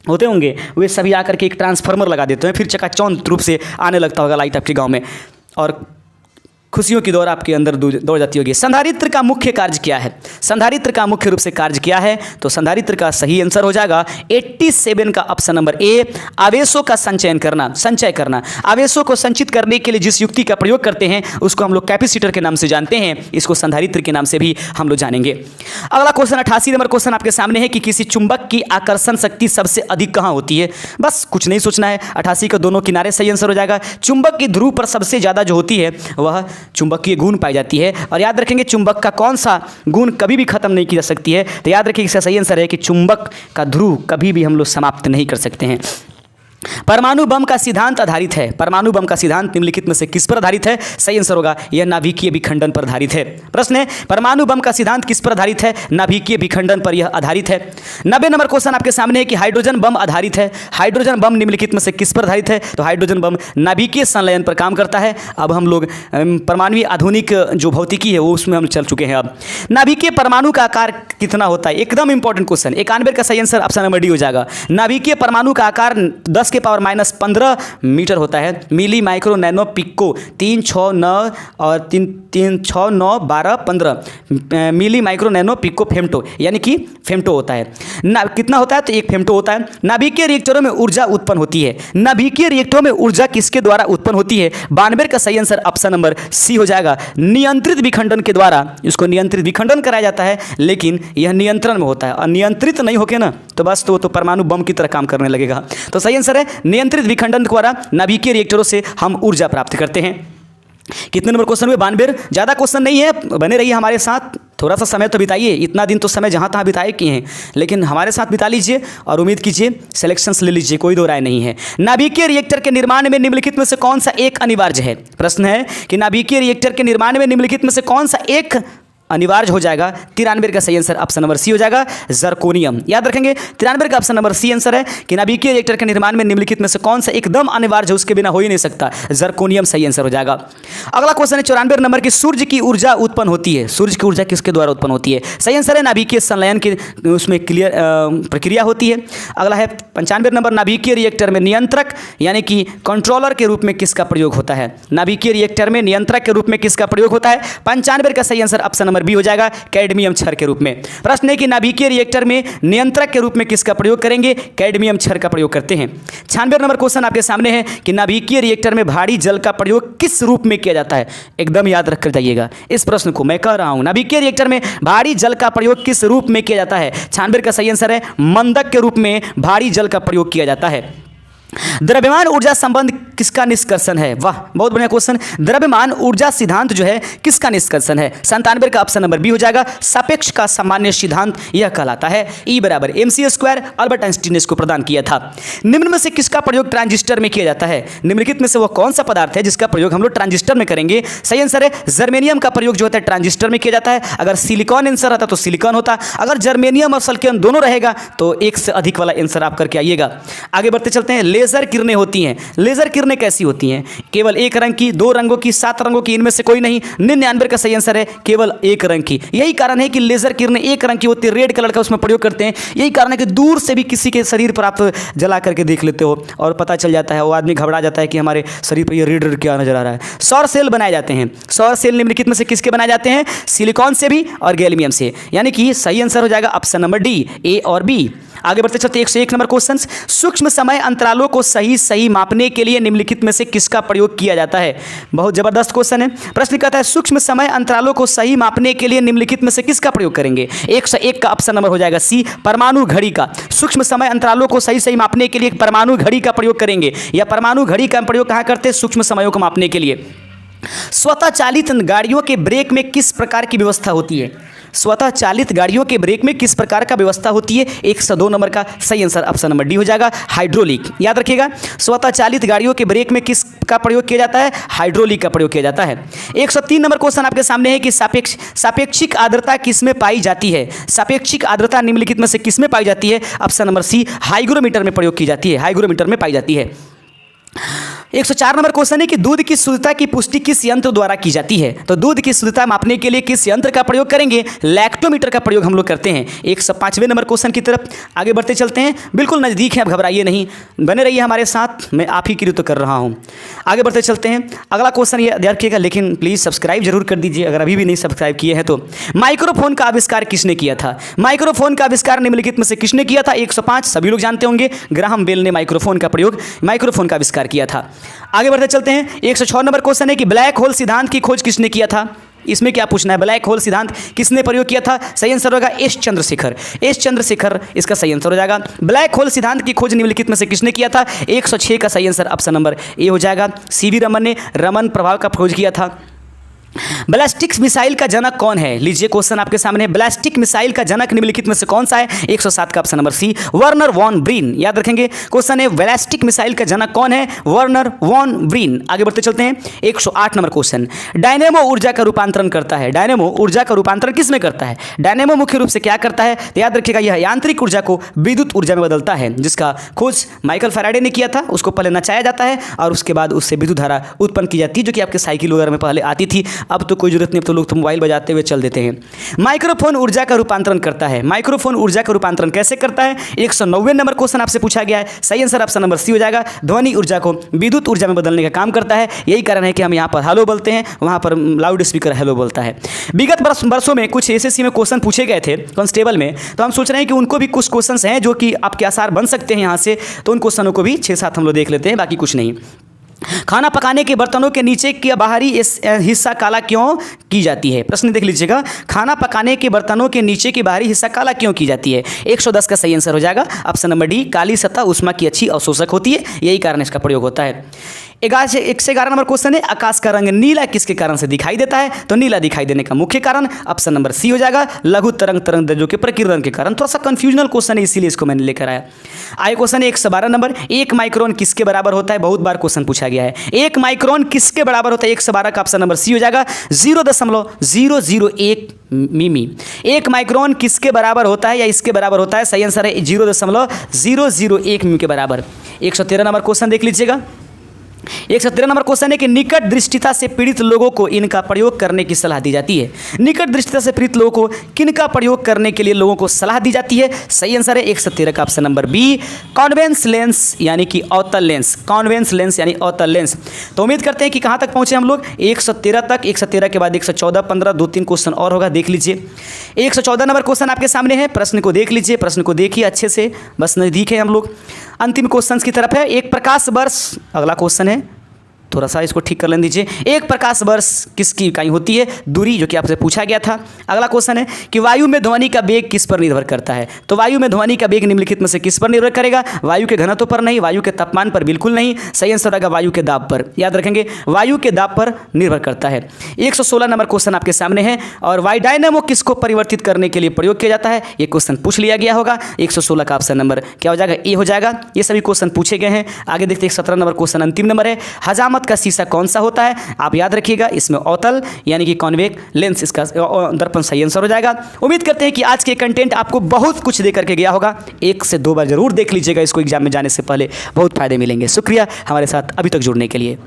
होते होंगे वे सभी आकर के एक ट्रांसफार्मर लगा देते हैं, फिर चकाचौंध रूप से आने लगता होगा लाइट आपके गाँव में। और खुशियों की दौड़ आपके अंदर दौड़ जाती होगी। संधारित्र का मुख्य कार्य क्या है? संधारित्र का मुख्य रूप से कार्य क्या है? तो संधारित्र का सही आंसर हो जाएगा 87 का ऑप्शन नंबर ए, आवेशों का संचय करना। आवेशों को संचित करने के लिए जिस युक्ति का प्रयोग करते हैं उसको हम लोग कैपेसिटर के नाम से जानते हैं, इसको संधारित्र के नाम से भी हम लोग जानेंगे। अगला क्वेश्चन 88 नंबर क्वेश्चन आपके सामने है कि किसी चुंबक की आकर्षण शक्ति सबसे अधिक कहां होती है? बस कुछ नहीं सोचना है, 88 का दोनों किनारे सही आंसर हो जाएगा। चुंबक की ध्रुव पर सबसे ज्यादा जो होती है वह चुंबकीय गुण पाई जाती है। और याद रखेंगे चुंबक का कौन सा गुण कभी भी खत्म नहीं की जा सकती है, तो याद रखिए इसका सही आंसर है कि चुंबक का ध्रुव कभी भी हम लोग समाप्त नहीं कर सकते हैं। परमाणु बम का सिद्धांत आधारित है। परमाणु बम का सिद्धांत निम्नलिखित में से किस पर आधारित है? सही आंसर होगा यह नाभिकीय विखंडन पर आधारित है। प्रश्न है परमाणु बम का सिद्धांत किस पर आधारित है? नाभिकीय विखंडन पर यह आधारित है। 90 नंबर क्वेश्चन आपके सामने है कि हाइड्रोजन बम आधारित है। हाइड्रोजन बम निम्नलिखित में से किस पर आधारित है? तो हाइड्रोजन बम नाभिकीय संलयन पर काम करता है। अब हम लोग परमाणु आधुनिक जो भौतिकी है वो उसमें हम चल चुके हैं। अब नाभिकीय परमाणु का आकार कितना होता है? एकदम इंपॉर्टेंट क्वेश्चन, 91 का सही आंसर ऑप्शन नंबर डी हो जाएगा। नाभिकीय परमाणु का आकार 10 के पावर -15 मीटर होता है। मिली माइक्रो नैनो पिको 369 और 369 12 15 milli micro nano pico femto, यानी कि फेम्टो होता है ना। कितना होता है? तो 1 फेम्टो होता है। नाभिकीय रिएक्टरों में ऊर्जा उत्पन्न होती है। नाभिकीय रिएक्टरों में ऊर्जा किसके द्वारा उत्पन्न होती है? 92 का सही आंसर ऑप्शन नंबर सी हो जाएगा। नियंत्रित विखंडन के द्वारा इसको नियंत्रित विखंडन कराया जाता है, लेकिन यह नियंत्रण में होता है। और नियंत्रित नहीं होके ना तो बस तो परमाणु बम की तरह काम करने लगेगा। तो सही आंसर है नियंत्रित विखंडन द्वारा नाभिकीय रिएक्टरों से हम ऊर्जा प्राप्त करते हैं। कितने नंबर क्वेश्चन हुए? 92। ज़्यादा क्वेश्चन नहीं है, बने रहिए हमारे साथ, थोड़ा सा समय तो बिताइए। इतना दिन तो समय जहाँ तहाँ बिताए किए हैं, लेकिन हमारे साथ बिता लीजिए और उम्मीद कीजिए सिलेक्शंस ले लीजिए, कोई दो राय नहीं है। नाभिकीय रिएक्टर के निर्माण में निम्नलिखित में से कौन सा एक अनिवार्य है? प्रश्न है कि नाभिकीय रिएक्टर के निर्माण में निम्नलिखित में से कौन सा एक अनिवार्य हो जाएगा? 93 का सही आंसर ऑप्शन नंबर सी हो जाएगा, जर्कोनियम। याद रखेंगे 93 का ऑप्शन नंबर सी आंसर है कि नाभिकीय रिएक्टर के निर्माण में निम्नलिखित में से कौन सा एकदम अनिवार्य है, उसके बिना हो ही नहीं सकता, जर्कोनियम सही आंसर हो जाएगा। अगला क्वेश्चन है 94 नंबर की सूर्य की ऊर्जा उत्पन्न होती है। सूर्य की ऊर्जा किसके द्वारा उत्पन्न होती है? सही आंसर है नाभिकीय संलयन की उसमें क्लियर प्रक्रिया होती है। अगला है 95 नंबर, नाभिकीय रिएक्टर में नियंत्रक यानी कि कंट्रोलर के रूप में किसका प्रयोग होता है? नाभिकीय रिएक्टर में नियंत्रक के रूप में किसका प्रयोग होता है? 95 का सही आंसर ऑप्शन नंबर बी हो जाएगा, कैडमियम क्षार के रूप में। प्रश्न है कि नाभिकीय रिएक्टर में नियंत्रक के रूप में किसका प्रयोग करेंगे? कैडमियम क्षार का प्रयोग करते हैं। 96 नंबर क्वेश्चन आपके सामने है कि नाभिकीय रिएक्टर में भारी जल का प्रयोग किस रूप में किया जाता है? एकदम याद रख कर जाइएगा इस प्रश्न को, मैं कह रहा हूं नाभिकीय रिएक्टर में भारी जल का प्रयोग किस रूप में किया जाता है? 96 का सही आंसर है मंदक के रूप में भारी जल का प्रयोग किया जाता है। द्रव्यमान ऊर्जा संबंध किसका निष्कर्षण है? वाह, बहुत बढ़िया क्वेश्चन। द्रव्यमान ऊर्जा सिद्धांत जो है किसका निष्कर्षण है? 97 का ऑप्शन नंबर बी हो जाएगा, सापेक्ष का सामान्य सिद्धांत यह कहलाता है। E बराबर mc² अल्बर्ट आइंस्टीन ने इसको प्रदान किया था। निम्न में से किसका प्रयोग ट्रांजिस्टर में किया जाता है? निम्नलिखित में से वो कौन सा पदार्थ है जिसका प्रयोग हम लोग ट्रांजिस्टर में करेंगे? सही आंसर है जर्मेनियम का प्रयोग जो होता है ट्रांजिस्टर में किया जाता है। अगर सिलिकॉन आंसर आता तो सिलिकॉन होता, अगर जर्मेनियम और सिलिकॉन दोनों रहेगा तो एक से अधिक वाला आंसर आप करके आइएगा। आगे बढ़ते चलते हैं। लेजर किरणें होती हैं। लेजर किरणें कैसी होती हैं? केवल एक रंग की, 2 रंगों की, 7 रंगों की, इनमें से कोई नहीं। 99 का सही आंसर है केवल एक रंग की। यही कारण है कि लेजर किरणें एक रंग की होती है, रेड कलर का उसमें प्रयोग करते हैं। यही कारण है कि दूर से भी किसी के शरीर पर आप जला करके देख लेते हो और पता चल जाता है, वो आदमी घबरा जाता है कि हमारे शरीर पर ये रेड क्या नजर आ रहा है। सौर सेल बनाए जाते हैं। सौर सेल निम्नलिखित में से किसके बनाए जाते हैं? सिलिकॉन से भी और गैलियम से, यानी कि सही आंसर हो जाएगा ऑप्शन नंबर डी, ए और बी। आगे बढ़ते चलते 101 नंबर क्वेश्चन। सूक्ष्म समय अंतरालों को सही मापने के लिए निम्नलिखित में से किसका प्रयोग किया जाता है? बहुत जबरदस्त क्वेश्चन है। प्रश्न कहता है सूक्ष्म समय अंतरालों को सही मापने के लिए निम्नलिखित में से किसका प्रयोग करेंगे? 101 का ऑप्शन नंबर हो जाएगा सी, परमाणु घड़ी का। सूक्ष्म समय अंतरालों को सही मापने के लिए परमाणु घड़ी का प्रयोग करेंगे। या परमाणु घड़ी का प्रयोग कहाँ करते हैं? सूक्ष्म समयों को मापने के लिए। स्वतः चालित गाड़ियों के ब्रेक में किस प्रकार की व्यवस्था होती है? स्वतः चालित गाड़ियों के ब्रेक में किस प्रकार का व्यवस्था होती है? 102 नंबर का सही आंसर ऑप्शन नंबर डी हो जाएगा, हाइड्रोलिक। याद रखिएगा स्वतः चालित गाड़ियों के ब्रेक में किस का प्रयोग किया जाता है? हाइड्रोलिक का प्रयोग किया जाता है। 103 नंबर क्वेश्चन आपके सामने है कि सापेक्षिक आर्द्रता किसमें पाई जाती है? सापेक्षिक आर्द्रता निम्नलिखित में से किसमें पाई जाती है? ऑप्शन नंबर सी, हाइग्रोमीटर में प्रयोग की जाती है, हाइग्रोमीटर में पाई जाती है। 104 नंबर क्वेश्चन है कि दूध की शुद्धता की पुष्टि किस यंत्र द्वारा की जाती है। तो दूध की शुद्धता मापने के लिए किस यंत्र का प्रयोग करेंगे? लैक्टोमीटर का प्रयोग हम लोग करते हैं। 105वें नंबर क्वेश्चन की तरफ आगे बढ़ते चलते हैं। बिल्कुल नज़दीक है, अब घबराइए नहीं, बने रहिए हमारे साथ, मैं आप ही के लिए तो कर रहा हूँ। आगे बढ़ते चलते हैं। अगला क्वेश्चन ये याद रखिएगा, लेकिन प्लीज़ सब्सक्राइब जरूर कर दीजिए अगर अभी भी नहीं सब्सक्राइब किए हैं तो। माइक्रोफोन का आविष्कार किसने किया था? माइक्रोफोन का आविष्कार निम्नलिखित में से किसने किया था? 105 सभी लोग जानते होंगे, ग्राहम बेल ने माइक्रोफोन का आविष्कार किया था। आगे बढ़ते चलते हैं। 106 नंबर क्वेश्चन है कि ब्लैक होल सिद्धांत की खोज किसने किया था? इसमें क्या पूछना है, ब्लैक होल सिद्धांत किसने प्रयोग किया था? सही आंसर होगा एस चंद्रशेखर। एस चंद्रशेखर इसका सही आंसर हो जाएगा। ब्लैक होल सिद्धांत की खोज निम्नलिखित में से किसने किया था? 106 का सही आंसर ऑप्शन नंबर ए हो जाएगा। सीवी रमन ने रमन प्रभाव का खोज किया था। बैलिस्टिक मिसाइल का जनक कौन है? लीजिए क्वेश्चन आपके सामने, बैलिस्टिक मिसाइल का जनक निम्नलिखित में से कौन सा है? 107 का option number C, Wernher von Braun. याद रखेंगे, क्वेश्चन है बैलिस्टिक मिसाइल का जनक कौन है? Wernher von Braun. आगे बढ़ते चलते हैं। 108 नंबर क्वेश्चन, डायनेमो ऊर्जा का रूपांतरण करता है। डायनेमो ऊर्जा का रूपांतरण किसमें करता है? डायनेमो मुख्य रूप से क्या करता है? तो याद रखिएगा, यह यांत्रिक ऊर्जा को विद्युत ऊर्जा में बदलता है, जिसका खोज माइकल फैराडे ने किया था। उसको पहले नचाया जाता है और उसके बाद उससे विद्युत धारा उत्पन्न की जाती है, जो कि आपके साइकिल वगैरह में पहले आती थी। अब तो कोई जरूरत नहीं, तो लोग तो मोबाइल बजाते हुए चल देते हैं। माइक्रोफोन ऊर्जा का रूपांतरण करता है। माइक्रोफोन ऊर्जा का रूपांतरण कैसे करता है? 190 नंबर क्वेश्चन आपसे पूछा गया है। सही आंसर ऑप्शन नंबर सी हो जाएगा। ध्वनि ऊर्जा को विद्युत ऊर्जा में बदलने का काम करता है। यही कारण है कि हम यहाँ पर हेलो बोलते हैं, वहाँ पर लाउड स्पीकर हेलो बोलता है। विगत वर्षों में कुछ एसएससी में क्वेश्चन पूछे गए थे कांस्टेबल में, तो हम सोच रहे हैं कि उनको भी कुछ क्वेश्चन हैं जो कि आपके आसार बन सकते हैं यहाँ से, तो उन क्वेश्चनों को भी 6-7 हम लोग देख लेते हैं, बाकी कुछ नहीं। खाना पकाने के बर्तनों के नीचे की बाहरी हिस्सा काला क्यों की जाती है? प्रश्न देख लीजिएगा, खाना पकाने के बर्तनों के नीचे की बाहरी हिस्सा काला क्यों की जाती है? 110 का सही आंसर हो जाएगा ऑप्शन नंबर डी, काली सतह ऊष्मा की अच्छी अवशोषक होती है, यही कारण इसका प्रयोग होता है। 111 नंबर क्वेश्चन है, आकाश का रंग नीला किसके कारण से दिखाई देता है? तो नीला दिखाई देने का मुख्य कारण ऑप्शन नंबर सी हो जाएगा, लघु तरंग के प्रकीर्णन के कारण। थोड़ा सा कंफ्यूजनल क्वेश्चन है, इसीलिए इसको मैंने लेकर आया। आए क्वेश्चन 112 नंबर, 1 माइक्रोन किसके बराबर होता है? बहुत बार क्वेश्चन पूछा गया है। 1 माइक्रोन किसके बराबर होता है? 112 का ऑप्शन नंबर सी हो जाएगा, 0.001 मिमी। 1 माइक्रोन किसके बराबर होता है या इसके बराबर होता है? सही आंसर है 0.001 मिमी के बराबर। 113 नंबर क्वेश्चन देख लीजिएगा। 117 नंबर क्वेश्चन है कि निकट दृष्टिता से पीड़ित लोगों को इनका प्रयोग करने की सलाह दी जाती है। निकट दृष्टिता से पीड़ित लोगों को किनका प्रयोग करने के लिए लोगों को सलाह दी जाती है? सही आंसर है 117 का option number B, convex lens यानी कि अवतल लेंस। कॉन्वेक्स लेंस यानी अवतल लेंस। तो उम्मीद करते हैं कि कहाँ तक पहुँचे हम लोग, 113 तक। 113 के बाद 114, 15, 2-3 क्वेश्चन और होगा, देख लीजिए। 114 नंबर क्वेश्चन आपके सामने है, प्रश्न को देख लीजिए, प्रश्न को देखिए अच्छे से, बस नज़दीक है हम लोग, अंतिम क्वेश्चन की तरफ है। एक प्रकाश वर्ष, अगला क्वेश्चन है, थोड़ा सा इसको ठीक कर लें दीजिए। एक प्रकाश वर्ष किसकी इकाई होती है? दूरी, जो कि आपसे पूछा गया था। अगला क्वेश्चन है कि वायु में ध्वनि का वेग किस पर निर्भर करता है? तो वायु में ध्वनि का वेग निम्नलिखित में से किस पर निर्भर करेगा? वायु के घनत्व पर नहीं, वायु के तापमान पर बिल्कुल नहीं, सही आंसर होगा वायु के दाब पर। याद रखेंगे, वायु के दाब पर निर्भर करता है। 116 नंबर क्वेश्चन आपके सामने है, और वायु डायनेमो किसको परिवर्तित करने के लिए प्रयोग किया जाता है? ये क्वेश्चन पूछ लिया गया होगा। 116 का ऑप्शन नंबर क्या हो जाएगा? ए हो जाएगा। ये सभी क्वेश्चन पूछे गए हैं। आगे देखते हैं 17 नंबर क्वेश्चन अंतिम नंबर है, हजामत का शीशा कौन सा होता है? आप याद रखिएगा, इसमें अवतल यानी कि कॉन्वेक्स लेंस इसका दर्पण सही आंसर हो जाएगा। उम्मीद करते हैं कि आज के कंटेंट आपको बहुत कुछ दे करके गया होगा। 1 से 2 बार जरूर देख लीजिएगा इसको, एग्जाम में जाने से पहले बहुत फायदे मिलेंगे। शुक्रिया हमारे साथ अभी तक जुड़ने के लिए।